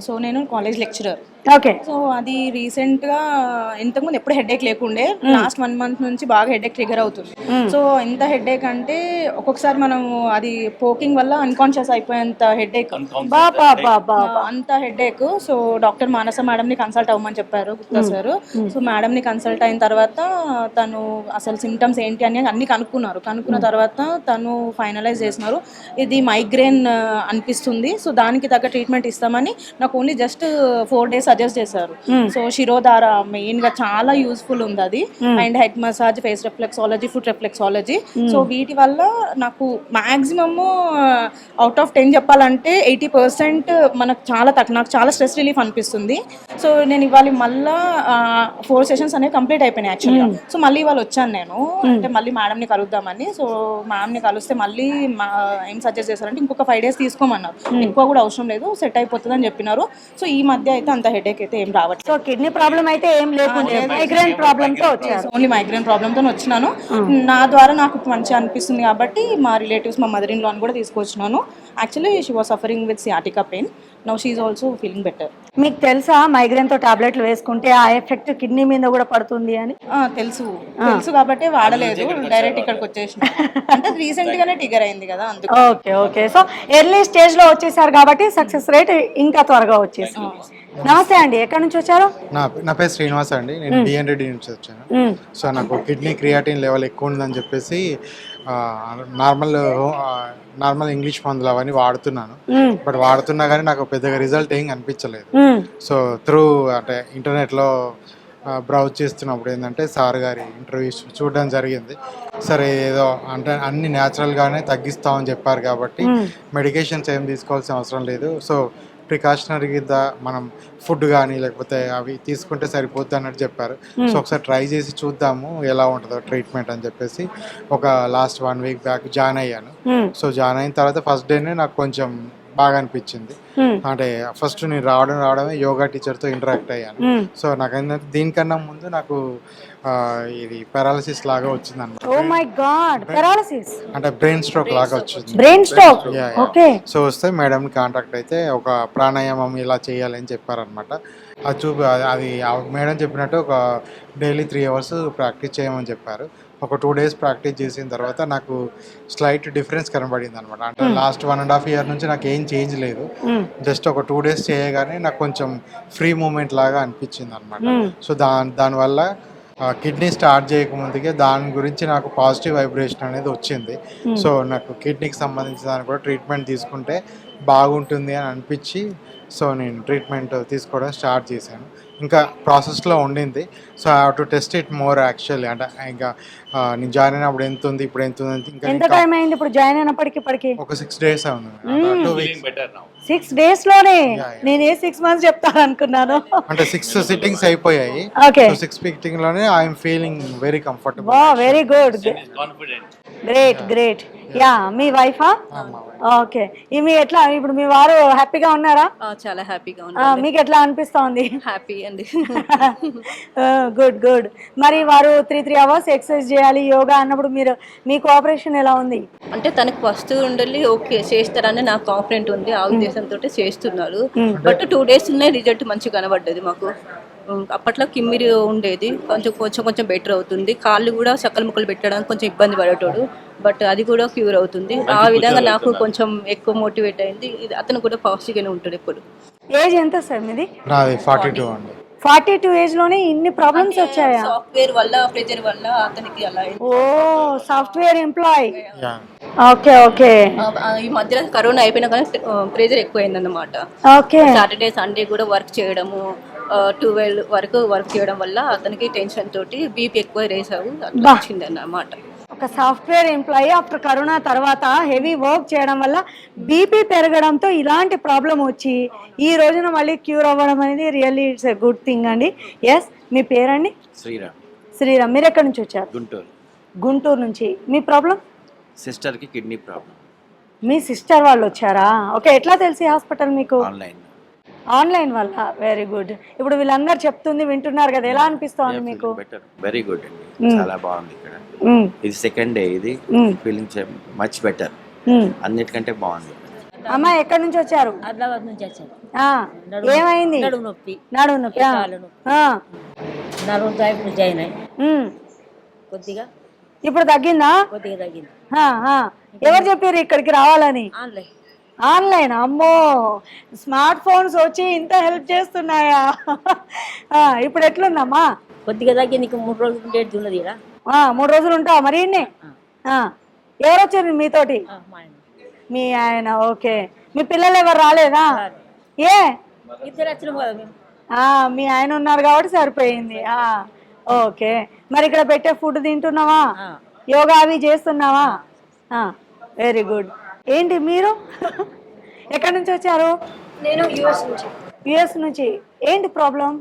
సో నేను కాలేజ్ లెక్చరర్. ఓకే. సో అది రీసెంట్గా ఇంతకుముందు ఎప్పుడు హెడేక్ లేకుండే, లాస్ట్ 1 month నుంచి బాగా హెడేక్ ట్రిగర్ అవుతుంది. సో ఎంత హెడేక్ అంటే ఒక్కొక్కసారి మనం అది పోకింగ్ వల్ల అన్కాన్షియస్ అయిపోయేంత హెడేక్, అంత హెడేక్. సో డాక్టర్ మానస మేడంని కన్సల్ట్ అవ్వమని చెప్పారు గుప్తా సార్. సో మేడంని కన్సల్ట్ అయిన తర్వాత తను అసలు సిమ్టమ్స్ ఏంటి అని అన్ని కనుక్కున్న తర్వాత తను ఫైనలైజ్ చేసినారు, ఇది మైగ్రేన్ అనిపిస్తుంది, సో దానికి తగ్గ ట్రీట్మెంట్ ఇస్తామని నాకు ఓన్లీ జస్ట్ 4 days సజెస్ట్ చేశారు. సో శిరోధార మెయిన్ గా చాలా యూస్ఫుల్ ఉంది అది, and head massage, face reflexology, foot reflexology. So వీటి వల్ల నాకు మాక్సిమమ్ అవుట్ ఆఫ్ 10 చెప్పాలంటే 80% మనకు నాకు చాలా స్ట్రెస్ రిలీఫ్ అనిపిస్తుంది. సో నేను ఇవాళ మళ్ళా 4 sessions అనేవి కంప్లీట్ అయిపోయినాయి యాక్చువల్గా. సో మళ్ళీ ఇవాళ వచ్చాను నేను, అంటే మళ్ళీ మేడంని కలుద్దామని. సో మ్యామ్ని కలిస్తే మళ్ళీ ఏం సజెస్ట్ చేశారంటే ఇంకొక 5 days తీసుకోమన్నారు, ఎక్కువ కూడా అవసరం లేదు, సెట్ అయిపోతుంది అని చెప్పినారు. సో ఈ మధ్య అయితే అంత హెడేక్ అయితే ఏం రావట్లేదు. సో కిడ్నీ ప్రాబ్లం అయితే ఏం లేకుండా మైగ్రేన్ ప్రాబ్లమ్ తో వచ్చారు. ఓన్లీ మైగ్రేన్ ప్రాబ్లమ్ తో వచ్చినాను. నా ద్వారా నాకు మంచిగా అనిపిస్తుంది కాబట్టి మా రిలేటివ్స్, మా మదర్ ఇన్ లా కూడా తీసుకొచ్చినాను. Actually she was suffering with sciatica pain. Now she is also feeling better. మీకు తెలుసా మైగ్రేన్ తో టాబ్లెట్లు వేసుకుంటే ఆ ఎఫెక్ట్ కిడ్నీ మీద కూడా పడుతుంది అని? తెలుసు కాబట్టి వాడలేదు, డైరెక్ట్ ఇక్కడికి వచ్చేసిన. అంటే రీసెంట్ గానే ట్రిగర్ అయింది కదా అందుకు. ఓకే. సో ఎర్లీ స్టేజ్ లో వచ్చేసారు కాబట్టి సక్సెస్ రేట్ ఇంకా త్వరగా వచ్చేసింది. నమస్తే అండి, ఎక్కడి నుంచి వచ్చారు? నా పేరు శ్రీనివాస్ అండి, నేను డిఎన్ రెడ్డి నుంచి వచ్చాను. సో నాకు కిడ్నీ క్రియాటిన్ లెవెల్ ఎక్కువ ఉందని చెప్పేసి నార్మల్ ఇంగ్లీష్ మందులు అవన్నీ వాడుతున్నాను. బట్ వాడుతున్నా కానీ నాకు పెద్దగా రిజల్ట్ ఏం కనిపించలేదు. సో త్రూ అంటే ఇంటర్నెట్లో బ్రౌజ్ చేస్తున్నప్పుడు ఏంటంటే సార్ గారి ఇంటర్వ్యూ చూడడం జరిగింది. సరే ఏదో అంటే అన్ని న్యాచురల్గానే తగ్గిస్తామని చెప్పారు కాబట్టి మెడికేషన్స్ ఏం తీసుకోవాల్సిన అవసరం లేదు. సో ప్రికాషనరీ కింద మనం ఫుడ్ కానీ లేకపోతే అవి తీసుకుంటే సరిపోద్ది అన్నట్టు చెప్పారు. సో ఒకసారి ట్రై చేసి చూద్దాము ఎలా ఉంటుందో ట్రీట్మెంట్ అని చెప్పేసి ఒక లాస్ట్ 1 వీక్ బ్యాక్ జాయిన్ అయ్యాను. సో జాయిన్ అయిన తర్వాత ఫస్ట్ డేనే నాకు కొంచెం బాగా అనిపించింది. అంటే ఫస్ట్ నేను రావడమే యోగా టీచర్తో ఇంటరాక్ట్ అయ్యాను. సో నాకు ఏంటంటే దీనికన్నా ముందు నాకు ఇది పారాలసిస్ లాగా వచ్చింది అనమాట. ఓ మై గాడ్, పారాలసిస్ అంటే బ్రెయిన్ స్ట్రోక్ లాగా వచ్చింది. Brain stroke, okay. సో వస్తే మేడంని కాంటాక్ట్ అయితే ఒక ప్రాణాయామం ఇలా చేయాలని చెప్పారనమాట. అది మేడం చెప్పినట్టు ఒక డైలీ 3 hours ప్రాక్టీస్ చేయమని చెప్పారు. ఒక 2 days ప్రాక్టీస్ చేసిన తర్వాత నాకు స్లైట్ డిఫరెన్స్ కనబడింది అనమాట. అంటే లాస్ట్ 1.5 year నుంచి నాకు ఏం చేంజ్ లేదు. జస్ట్ ఒక 2 days చేయగానే నాకు కొంచెం ఫ్రీ మూమెంట్ లాగా అనిపించింది అనమాట. సో దానివల్ల కిడ్నీ స్టార్ట్ చేయకముందుకే దాని గురించి నాకు పాజిటివ్ వైబ్రేషన్ అనేది వచ్చింది. సో నాకు కిడ్నీకి సంబంధించిన దాన్ని కూడా ట్రీట్మెంట్ తీసుకుంటే బాగుంటుంది అని అనిపించి సో నేను ట్రీట్మెంట్ తీసుకోవడం స్టార్ట్ చేశాను. ఇంకా ప్రాసెస్లో ఉండింది. So I have to test it more actually. అంటే ఇంకా నేను జాయిన్ అయినప్పుడు ఎంత ఉంది ఇప్పుడు ఎంత ఉంది ఎంత టైం అయింది ఇప్పుడు జాయిన్ అయినప్పటికి ఇప్పటికి? ఒక 6 days ఉంది. 6 days లోనే? నేను 6 months చెప్తాను అనుకున్నాను. అంటే 6 sittings అయిపోయాయి. ఓకే. 6 sitting లోనే ఐఎమ్ ఫీలింగ్ వెరీ కంఫర్టబుల్. వా, వెరీ గుడ్, గ్రేట్. యా, మీ వైఫా? ఓకే. మీ ఎట్లా ఇప్పుడు మీ వారు హ్యాపీగా ఉన్నారా? చాలా హ్యాపీగా ఉన్నారు. మీకు ఎట్లా అనిపిస్తోంది? హ్యాపీ అండి. గుడ్. మరి వారు 3 hours ఎక్సర్సైజ్ చేయాలి యోగా అన్నప్పుడు మీ కోఆపరేషన్ ఎలా ఉంది? అంటే తనకు వస్తూ ఉండాలి, ఓకే చేస్తారని నాకు కాన్ఫిడెంట్ ఉంది. ఆ ఉద్దేశంతో చేస్తున్నారు. బట్ 2 days ఉన్నాయి, రిజల్ట్ మంచిగా కనబడ్డది మాకు. అప్పట్లో కిమ్మిరి ఉండేది, కొంచెం బెటర్ అవుతుంది. కాళ్ళు కూడా చక్కలు ముక్కలు పెట్టడానికి కొంచెం ఇబ్బంది పడేటోడు, బట్ అది కూడా క్యూర్ అవుతుంది. ఆ విధంగా నాకు కొంచెం ఎక్కువ మోటివేట్ అయింది. అతను కూడా పాజిటివ్గానే ఉంటాడు ఎప్పుడు. ఏజ్ ఎంత సార్ మీది? నాది 42 అండి. 42 ఏజ్ లోనే ఇన్ని ప్రాబ్లమ్స్ వచ్చాయా? సాఫ్ట్వేర్ వల్ల, ప్రెజర్ వల్ల అతనికి అలా. ఓ, సాఫ్ట్వేర్ ఎంప్లాయీ. ఓకే. ఈ మధ్యలో కరోనా అయిపోయినా కానీ ప్రెజర్ ఎక్కువైంది అన్నమాట. ఓకే. సాటర్డే సండే కూడా వర్క్ చేయడము, 12 వరకు వర్క్ చేయడం వల్ల అతనికి టెన్షన్ తోటి బీపీ ఎక్కువ రేస్ వచ్చింది అన్నమాట. ఒక సాఫ్ట్వేర్ ఎంప్లాయీ ఆఫ్టర్ కరోనా తర్వాత హెవీ వర్క్ చేయడం వల్ల బీపీ పెరగడంతో ఇలాంటి ప్రాబ్లం వచ్చి ఈ రోజున మళ్ళీ క్యూర్ అవ్వడం అనేది really it's a good thing అండి. ఎస్, మీ పేరండి? శ్రీరామ్. మీరు ఎక్కడి నుంచి వచ్చారు? గుంటూరు నుంచి. మీ ప్రాబ్లం? సిస్టర్కి కిడ్నీ ప్రాబ్లం. మీ సిస్టర్ వాళ్ళు వచ్చారా? ఓకే. ఎట్లా తెలిసి హాస్పిటల్ మీకు? ఆన్లైన్ వల్ల. Very good. ఇప్పుడు వీళ్ళందరూ చెప్తుంది వింటున్నారు కదా, ఎలా అనిపిస్తోంది మీకు? వెరీ గుడ్ అండి, చాలా బాగుంది. ఇక్కడ ఇది సెకండ్ డే, ఇది ఫీలింగ్ మచ్ బెటర్, అన్నిటికంటే బాగుంది. అమ్మ ఎక్కడి నుంచి వచ్చారు? ఆదిలాబాద్ నుంచి వచ్చాను. ఏమైంది? నడుము నొప్పి. ఇప్పుడు జాయిన్ అయ్యి కొద్దిగా ఇప్పుడు తగ్గిందా? కొద్దిగా తగ్గింది. ఎవరు చెప్పారు ఇక్కడికి రావాలని? ఆన్లైన్. అమ్మో, స్మార్ట్ ఫోన్స్ వచ్చి ఇంత హెల్ప్ చేస్తున్నాయా? ఇప్పుడు ఎట్లుందమ్మా? కొద్దిగా తగ్గింది. 3 రోజులు డేట్ ఉన్నది. 3 రోజులు ఉంటావా మరి? ఎవరు వచ్చారు మీతోటి? మీ ఆయన. ఓకే. మీ పిల్లలు ఎవరు రాలేదా? ఏ, ఇద్దరు వచ్చిన కదా మేము. మీ ఆయన ఉన్నారు కాబట్టి సరిపోయింది. ఓకే. మరి ఇక్కడ పెట్టే ఫుడ్ తింటున్నావా? యోగా అవి చేస్తున్నావా? Very good. ఏంటి మీరు ఎక్కడి నుంచి వచ్చారు? నేను యుఎస్ నుంచి. ఏంటి ప్రాబ్లం?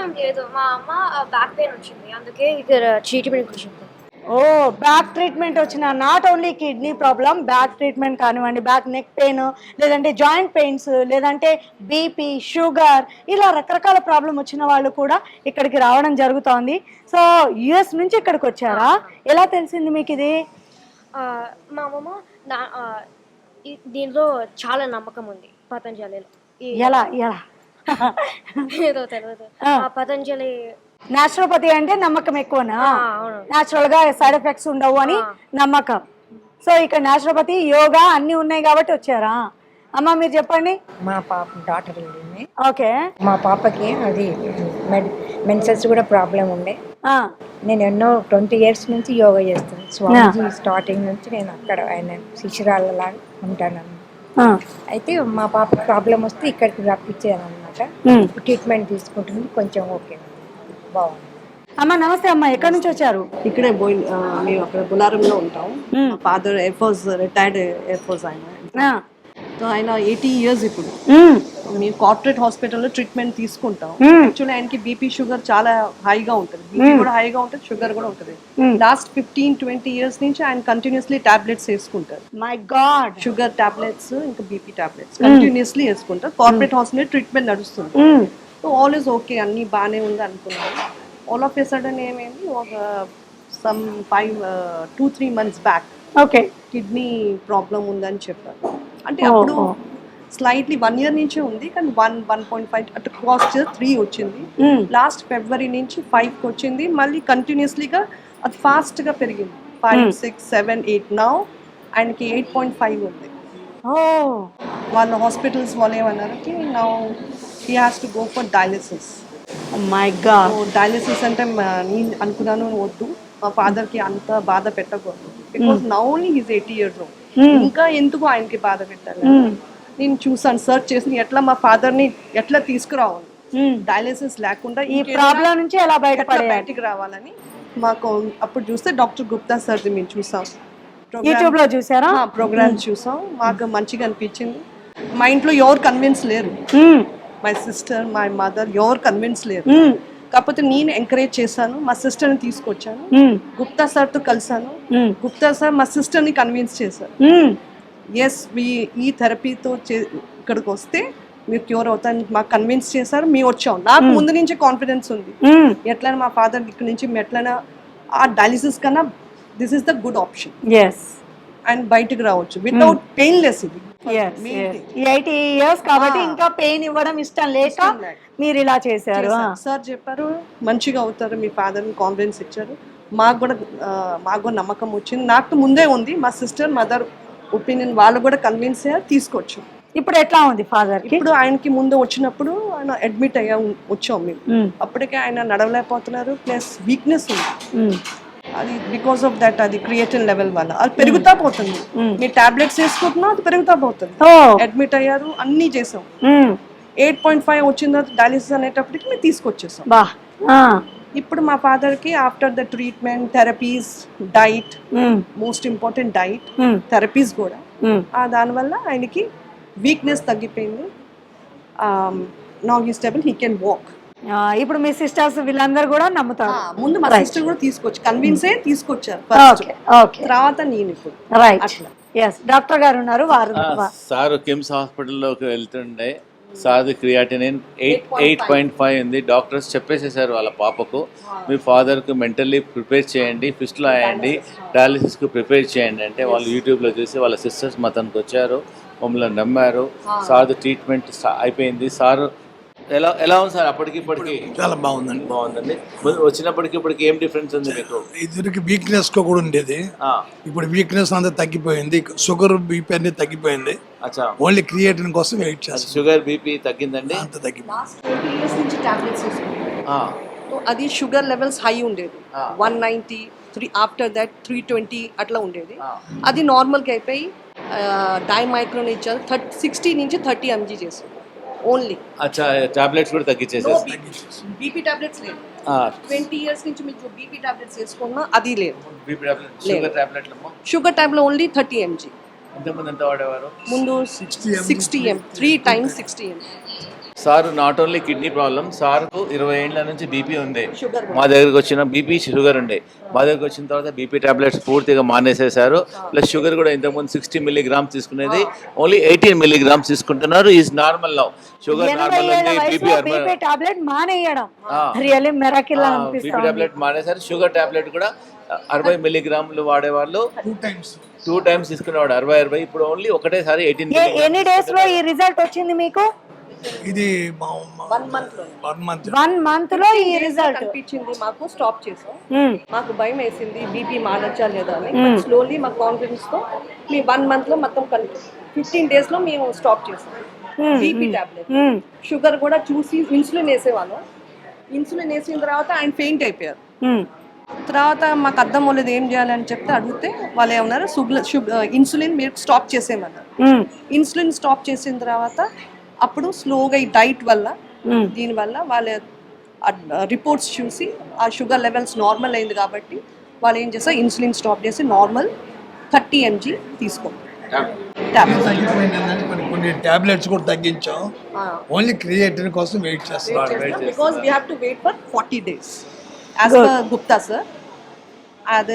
ఏం లేదు, మా అమ్మ బ్యాక్ పెయిన్ వచ్చింది, అందుకే ఇక్కడ ట్రీట్మెంట్ వచ్చింది. ఓ, బ్యాక్ ట్రీట్మెంట్ వచ్చిన. Not only kidney problem, back treatment కానివ్వండి, బ్యాక్ నెక్ పెయిన్, లేదంటే జాయింట్ పెయిన్స్, లేదంటే బీపీ, షుగర్, ఇలా రకరకాల ప్రాబ్లం వచ్చిన వాళ్ళు కూడా ఇక్కడికి రావడం జరుగుతోంది. సో యుఎస్ నుంచి ఇక్కడికి వచ్చారా? ఎలా తెలిసింది మీకు ఇది? మా అమ్మమ్మ దీనిలో చాలా నమ్మకం ఉంది పతంజలిలో. ఎలా ఏదో తెలియదు. ఆ పతంజలి నాచురోపతి అంటే నమ్మకం ఎక్కువనా? అవును. నాచురల్ గా సైడ్ ఎఫెక్ట్స్ ఉండవు అని నమ్మకం. సో ఇక్కడ నాచురోపతి, యోగా అన్ని ఉన్నాయి కాబట్టి వచ్చారా? అమ్మ మీరు చెప్పండి. మా పాప డాక్టర్ వెళ్ళింది. ఓకే. మా పాపకి అది మెన్సెస్ కూడా ప్రాబ్లం ఉండే. నేను ఎన్నో 20 years నుంచి యోగా చేస్తాను. స్వామిజీ స్టార్టింగ్ నుంచి నేను అక్కడ ఆయన శిష్యురాలలా ఉంటాను. అయితే మా పాప ప్రాబ్లం వస్తే ఇక్కడికి రప్పించాను అనమాట. ట్రీట్మెంట్ తీసుకుంటుంది, కొంచెం ఓకే, బాగుంది. అమ్మ నమస్తే అమ్మ, ఎక్కడి నుంచి వచ్చారు? ఇక్కడే మేము అక్కడ బులారంలో ఉంటాం. మా father air force, retired air force ఆయన. సో ఆయన 80 years ఇప్పుడు. మేము కార్పొరేట్ హాస్పిటల్లో ట్రీట్మెంట్ తీసుకుంటాం. యాక్చువల్లీ ఆయనకి బీపీ షుగర్ చాలా హైగా ఉంటుంది, బీపీ కూడా హైగా ఉంటుంది, షుగర్ కూడా ఉంటుంది. లాస్ట్ 15-20 years నుంచి ఆయన కంటిన్యూస్లీ టాబ్లెట్స్ వేసుకుంటారు. మై గాడ్, షుగర్ టాబ్లెట్స్ ఇంకా బీపీ టాబ్లెట్స్ కంటిన్యూస్లీ వేసుకుంటారు. కార్పొరేట్ హాస్పిటల్ ట్రీట్మెంట్ నడుస్తుంది. సో ఆల్ ఇస్ ఓకే, అన్ని బాగానే ఉంది అనుకున్నాను. ఆల్ ఆఫ్ ఏ సడన్ ఏమైంది, ఒక some 2-3 months back okay kidney problem ఉందని చెప్పారు. అంటే అప్పుడు స్లైట్లీ 1 year నుంచే ఉంది, కానీ 1.5 అటు కాస్ట్ 3 వచ్చింది. లాస్ట్ February నుంచి 5కి వచ్చింది. మళ్ళీ కంటిన్యూస్లీగా అది ఫాస్ట్గా పెరిగింది. 5, 6, 7, 8 నౌ ఆయనకి 8.5 ఉంది. వాళ్ళ హాస్పిటల్స్ వాళ్ళు ఏమన్నారు కి now he has to go for dialysis. My God, dialysis అంటే నేను అనుకున్నాను వద్దు, మా ఫాదర్కి అంత బాధ పెట్టకూడదు. Because now only he's 80 years old. ఇంకా ఎందుకు ఆయనకి బాధ పెట్టాలి? నేను చూసాను, సర్చ్ చేసి ఎట్లా మా ఫాదర్ ని ఎట్లా తీసుకురావాలి, డయాలిసిస్ లేకుండా ఈ ప్రాబ్లం నుంచి ఎలా బయటికి రావాలని మాకు అప్పుడు చూస్తే డాక్టర్ గుప్తా సార్ మేము చూసాం, యూట్యూబ్ లో చూసారా, ప్రోగ్రామ్ చూసాం. మాకు మంచిగా అనిపించింది. మా ఇంట్లో ఎవరు కన్విన్స్ లేరు, మై సిస్టర్, మై మదర్ ఎవరు కన్విన్స్ లేరు. కాకపోతే నేను ఎంకరేజ్ చేశాను, మా సిస్టర్ని తీసుకొచ్చాను, గుప్తా సార్తో కలిసాను. గుప్తా సార్ మా సిస్టర్ని కన్విన్స్ చేశారు. ఎస్ ఈ థెరపీతో ఇక్కడికి వస్తే మీరు క్యూర్ అవుతారని మాకు కన్విన్స్ చేశారు. మేము వచ్చాం. నాకు ముందు నుంచే కాన్ఫిడెన్స్ ఉంది, ఎట్లైనా మా ఫాదర్ ఇక్కడ నుంచి ఎట్లైనా ఆ డయాలిసిస్ కన్నా this is the good option and బయటకు రావచ్చు వితౌట్ పెయిన్లెస్. ఇది 80 years కాబట్టి ఇంకా పెయిన్ ఇవ్వడం ఇష్టం లేక మీరు ఇలా చేశారు. సార్ చెప్పారు మంచిగా అవుతారు, మీ ఫాదర్ని కాన్ఫిడెన్స్ ఇచ్చారు. మాకు కూడా నమ్మకం వచ్చింది. నాకు ముందే ఉంది, మా సిస్టర్ మదర్ ఒపీనియన్ వాళ్ళు కూడా కన్విన్స్ అయ్యారు, తీసుకోవచ్చు. ఇప్పుడు ఎట్లా ఉంది ఫాదర్? ఇప్పుడు ఆయనకి ముందు వచ్చినప్పుడు ఆయన అడ్మిట్ వచ్చాం మేము. అప్పటికే ఆయన నడవలేకపోతున్నారు, ప్లస్ వీక్నెస్ ఉంది. అది బికాస్ ఆఫ్ దట్, అది క్రియేటిన్ లెవెల్ వల్ల అది పెరుగుతా పోతుంది. మీరు టాబ్లెట్స్ వేసుకుంటున్నా అది పెరుగుతా పోతుంది. అడ్మిట్ అయ్యారు, అన్ని చేసాం. 8.5 వచ్చిన తర్వాత డయాలిసిస్ అనేటప్పటికి మేము తీసుకొచ్చేసాం. ఇప్పుడు మా ఫాదర్ కి after the treatment, therapies, diet, most important diet, therapies కూడా దానివల్ల ఆయనకి వీక్నెస్ తగ్గిపోయింది. Now he stable, he can walk. ఇప్పుడు మీ సిస్టర్స్ వీళ్ళందరూ కూడా నమ్ముతారు. ముందు మా సిస్టర్ కూడా తీసుకొచ్చి కన్విన్స్ అయ్యి తీసుకొచ్చారు. తర్వాత నేను ఇప్పుడు డాక్టర్ గారు ఉన్నారు, వారు సార్ కిమ్స్ హాస్పిటల్లోకి వెళ్తుండే. సార్ది క్రియాటినిన్ 8.5 ఉంది. డాక్టర్స్ చెప్పేసేసారు వాళ్ళ పాపకు, మీ ఫాదర్కు మెంటల్లీ ప్రిపేర్ చేయండి, ఫిస్టులా అయ్యండి, డయాలిసిస్కు ప్రిపేర్ చేయండి అంటే వాళ్ళు యూట్యూబ్లో చూసి వాళ్ళ సిస్టర్స్ మతనికి వచ్చారు, మమ్మల్ని నమ్మారు. సార్ది ట్రీట్మెంట్ అయిపోయింది. సార్ ఎలా ఉంది సార్ అప్పటికి ఇప్పటికి? చాలా బాగుందండి. బాగుందండి. వచ్చినప్పటికి ఇప్పటికి ఏం డిఫరెన్స్ ఉంది మీకు? ఇదివరకు వీక్నెస్ కూడా ఉండేది, ఇప్పుడు వీక్నెస్ అంతా తగ్గిపోయింది. షుగర్ బీపీ అన్ని తగ్గిపోయింది. ఓన్లీ క్రియేటిన్ కోసం వెయిట్ చేస్తాం. షుగర్ బీపీ తగ్గిందండి, అంత తగ్గిపోయింది. 20 years నుంచి టాబ్లెట్స్ వేసుకుంటాం. అది షుగర్ లెవెల్స్ హై ఉండేది, 190, ఆఫ్టర్ దట్ 320 అట్లా ఉండేది. అది నార్మల్గా అయిపోయి డైమైక్రోన్ ఇచ్చారు. 60 నుంచి 30 mg చేసాం ఓన్లీ. అచ్చా, టాబ్లెట్స్ కూడా తగ్గించేసారు. బీపీ టాబ్లెట్స్ లేదు. 20 years నుంచి మీకు బీపీ టాబ్లెట్స్ వేసుకున్నా అది లేదు. BP tablet, sugar tablet, sugar tablet only 30 mg. ఇంతకుముందు ఎంత వాడేవారు? ముందు 60 mg, 3 times 60 mg. Sir not only kidney problem, సార్కు 20 ఏళ్ళ నుంచి బీపీ ఉంది. మా దగ్గరికి వచ్చిన బీపీ షుగర్ ఉండే, మా దగ్గరికి వచ్చిన తర్వాత బీపీ టాబ్లెట్స్ పూర్తిగా మానేసేశారు. ప్లస్ షుగర్ కూడా ఇంతకుముందు 60 మిల్లీగ్రామ్స్ తీసుకునేది ఓన్లీ 18 మిల్లీగ్రామ్స్ తీసుకుంటున్నారు. Is normal now. Sugar normal ఉంది, బీపీ టాబ్లెట్ మానేయడం రియల్లీ మిరాకిల్ బీపీ అనిపిస్తుంది. టాబ్లెట్ మానేశారు. షుగర్ టాబ్లెట్ కూడా 60 మిల్లీగ్రాములు వాడేవాళ్ళు 2 టైమ్స్ తీసుకునేవాడు 60. ఇప్పుడు ఓన్లీ ఒకటేసారి 18. ఎన్ని డేస్ లో ఈ రిజల్ట్ వచ్చింది మీకు? ఇది 1 month లో 1 month లో ఈ రిజల్ట్ కనిపించింది. మాకు స్టాప్ చేసాం. మాకు భయం వేసింది బీపీ మానచ్చా లేదా అని. స్లోలీ మా కాన్ఫిడెన్స్ తో మీ 1 month లో మొత్తం 15 days లో మేము స్టాప్ చేసాం బీపీ టాబ్లెట్. షుగర్ కూడా చూసి ఇన్సులిన్ వేసేవాళ్ళం. ఇన్సులిన్ వేసిన తర్వాత ఆయన ఫెయింట్ అయిపోయారు. తర్వాత మాకు అర్థం అవ్వలేదు ఏం చేయాలని చెప్తే అడిగితే వాళ్ళు ఏమన్నారు, ఇన్సులిన్ మీరు స్టాప్ చేసేయమన్నారు. ఇన్సులిన్ స్టాప్ చేసిన తర్వాత అప్పుడు స్లోగా ఈ డైట్ వల్ల దీనివల్ల వాళ్ళ రిపోర్ట్స్ చూసి ఆ షుగర్ లెవెల్స్ నార్మల్ అయింది కాబట్టి వాళ్ళు ఏం చేస్తారు, ఇన్సులిన్ స్టాప్ చేసి నార్మల్ 30 mg తీసుకోండి. కొన్ని టాబ్లెట్స్ కూడా తగ్గించాం. ఓన్లీ క్రియేటిన్ కోసం వెయిట్ చేస్తాం. Because we have to wait for 40 days as per Gupta sir.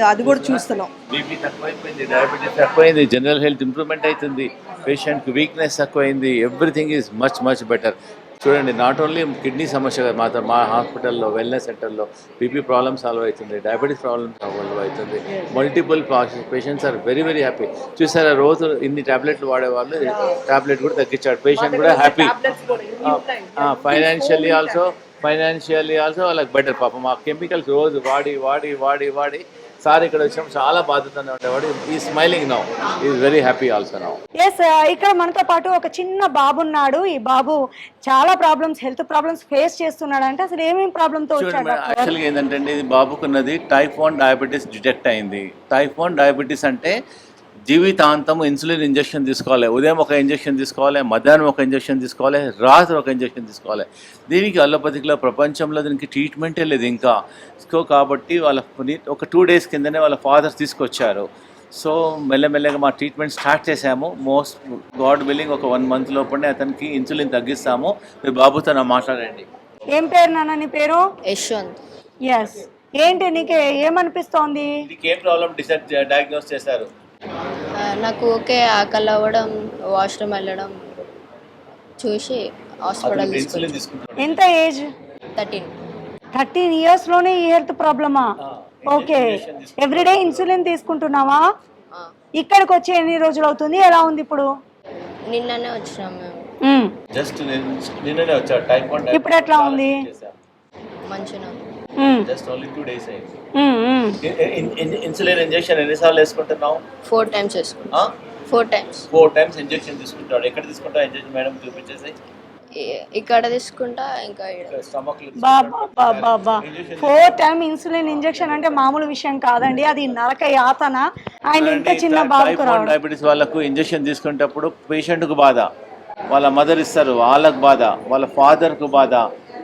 అది కూడా చూస్తున్నాం. బీపీ తక్కువైపోయింది, డయాబెటీస్ తక్కువైంది, జనరల్ హెల్త్ ఇంప్రూవ్మెంట్ అవుతుంది, పేషెంట్కి వీక్నెస్ తక్కువైంది, everything is much much better. చూడండి, నాట్ ఓన్లీ కిడ్నీ సమస్య కాదు, మాత్రం మా హాస్పిటల్లో వెల్నెస్ సెంటర్లో బీపీ ప్రాబ్లమ్ సాల్వ్ అవుతుంది, డయాబెటీస్ ప్రాబ్లమ్ సాల్వ్ అవుతుంది. Multiple patients are very very happy. చూసారా, రోజు ఇన్ని టాబ్లెట్లు వాడేవాళ్ళు టాబ్లెట్ కూడా తగ్గించాడు, పేషెంట్ కూడా హ్యాపీ. ఫైనాన్షియల్లీ ఆల్సో వాళ్ళకి బెటర్. పాపం మా కెమికల్స్ రోజు వాడి వాడి వాడి వాడి సార్ ఇక్కడ వచ్చినప్పుడు చాలా బాధ్యతగా ఉండేవాడు. ఈ smiling now, is very happy also now. Yes, ఇక్కడ మనతో పాటు ఒక చిన్న బాబు ఉన్నాడు. ఈ బాబు చాలా ప్రాబ్లమ్స్, హెల్త్ ప్రాబ్లమ్స్ ఫేస్ చేస్తున్నాడు. అంటే అసలు ఏమేమి ప్రాబ్లంతో వచ్చాడు? యాక్చువల్గా ఏంటంటే ఇది బాబుకున్నది టైప్ 1 డయాబెటీస్ డిటెక్ట్ అయింది. టైప్ 1 డయాబెటీస్ అంటే జీవితాంతం ఇన్సులిన్ ఇంజెక్షన్ తీసుకోవాలి. ఉదయం ఒక ఇంజెక్షన్ తీసుకోవాలి, మధ్యాహ్నం ఒక ఇంజెక్షన్ తీసుకోవాలి, రాత్రి ఒక ఇంజెక్షన్ తీసుకోవాలి. దీనికి అలోపతిలో ప్రపంచంలో దీనికి ట్రీట్మెంటే లేదు ఇంకా. సో కాబట్టి వాళ్ళ ఒక 2 days కిందనే వాళ్ళ ఫాదర్ తీసుకొచ్చారు. సో మెల్లమెల్లగా మా ట్రీట్మెంట్ స్టార్ట్ చేసాము. మోస్ట్ గాడ్ విల్లింగ్ ఒక 1 month లోపలనే అతనికి ఇన్సులిన్ తగ్గిస్తాము. మీ బాబుతో నా మాట్లాడండి. ఏం పేరు నాన్న నీ పేరు? యశ్వంత్. ఎస్, ఏంటి నీకు ఏమనిపిస్తోంది? ఏం ప్రాబ్లం డయాగ్నోస్ చేశారు? నాకు ఓకే ఆకలి అవ్వడం, వాష్రూమ్ వెళ్ళడం చూసి హాస్పిటల్ తీసుకున్నాను. ఎంత ఏజ్? 13 years లోనే ఈ హెల్త్ ప్రాబ్లమా? ఓకే, ఎవ్రీడే ఇన్సులిన్ తీసుకుంటున్నావా? ఇక్కడికి వచ్చి ఎన్ని రోజులు అవుతుంది? ఎలా ఉంది ఇప్పుడు? నిన్ననే వచ్చినాం మేము. జస్ట్ నిన్ననే వచ్చా. టైప్ 1 ఇప్పుడు ఎట్లా ఉంది? మంచిగా జస్ట్ ఓన్లీ 2 days అయింది. ఇన్సులిన్ ఇంజెక్షన్ ఎన్నిసార్లు వేసుకుంటున్నావు? 4 times వేసుకుంటా. 4 times ఇంజెక్షన్ తీసుకుంటాడు. ఎక్కడ తీసుకుంటావు ఇంజెక్షన్? మేడం చూపించేసి. ఇక్కడ తీసుకుంటా, ఇంకా స్టమక్. 4 times ఇన్సులిన్ ఇంజెక్షన్ అంటే మామూలు విషయం కాదండి, అది నరక యాతన. ఆయన ఇంత చిన్న బాబుకు రావడం. డయాబెటీస్ వాళ్ళకు ఇంజెక్షన్ తీసుకునేటప్పుడు పేషెంట్కు బాధ, వాళ్ళ మదర్ ఇస్తారు వాళ్ళకు బాధ, వాళ్ళ ఫాదర్కు బాధ,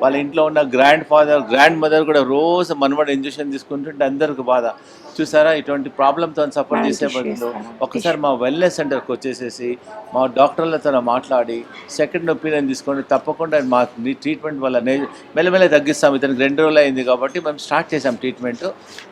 వాళ్ళ ఇంట్లో ఉన్న గ్రాండ్ ఫాదర్ గ్రాండ్ మదర్ కూడా రోజు మనవాడు ఇంజెక్షన్ తీసుకుంటుంటే అందరికి బాధ. చూసారా, ఇటువంటి ప్రాబ్లంతో సపోర్ట్ చేసే బదులు ఒకసారి మా వెల్నెస్ సెంటర్కి వచ్చేసేసి మా డాక్టర్లతో మాట్లాడి సెకండ్ ఒపీనియన్ తీసుకోండి. తప్పకుండా మా ట్రీట్మెంట్ వల్ల మెల్లమెల్ల తగ్గిస్తాం. ఇతనికి 2 రోజులు అయింది కాబట్టి మేము స్టార్ట్ చేసాం ట్రీట్మెంట్.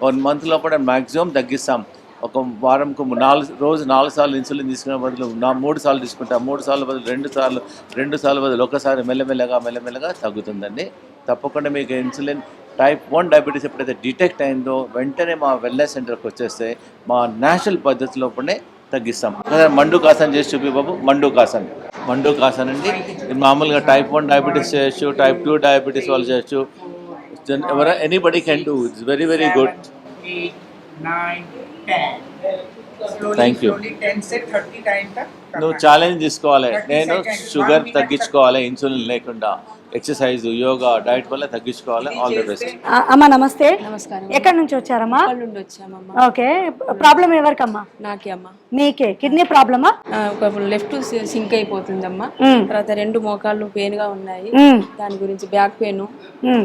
1 month లోపల మ్యాక్సిమం తగ్గిస్తాం. ఒక వారంకు 4 సార్లు ఇన్సులిన్ తీసుకునే బదులు 3 సార్లు తీసుకుంటాం. 3 సార్లు బదులు 2 సార్లు బదులు ఒకసారి మెల్లమెల్లగా తగ్గుతుందండి. తప్పకుండా మీకు ఇన్సులిన్ టైప్ 1 డయాబెటీస్ ఎప్పుడైతే డిటెక్ట్ అయిందో వెంటనే మా వెల్నెస్ సెంటర్కి వచ్చేస్తే మా నేచురల్ పద్ధతిలోపనే తగ్గిస్తాం. మండుకాసన్ చేసి చూపి బాబు. మండుకాసన్ అండి. మామూలుగా టైప్ 1 డయాబెటీస్ చేయొచ్చు, టైప్ 2 డయాబెటీస్ వాళ్ళు చేయొచ్చు. Anybody can do. It's very very good. 9, 10. Thank you. 10 से 30 टाइम तक నువ్వు ఛాలెంజ్ తీసుకోవాలి. నేను షుగర్ తగ్గించుకోవాలి ఇన్సులిన్ లేకుండా. ఎక్సర్సైజ్, యోగా, డైట్ వల్ల తగ్గించుకోవాలి. All the best. అమ్మా నమస్తే. నమస్కారం. ఎక్కడి నుంచి వచ్చారమ్మా? నుండి వచ్చామమ్మా. Okay, problem ఎవరికమ్మా? నాకే అమ్మా. నీకే కిడ్నీ ప్రాబ్లమా? ఒక లెఫ్ట్ సింక్ అయిపోతుందమ్మా. తర్వాత 2 మోకాళ్ళు పెయిన్ గా ఉన్నాయి. దాని గురించి బ్యాక్ పెయిన్,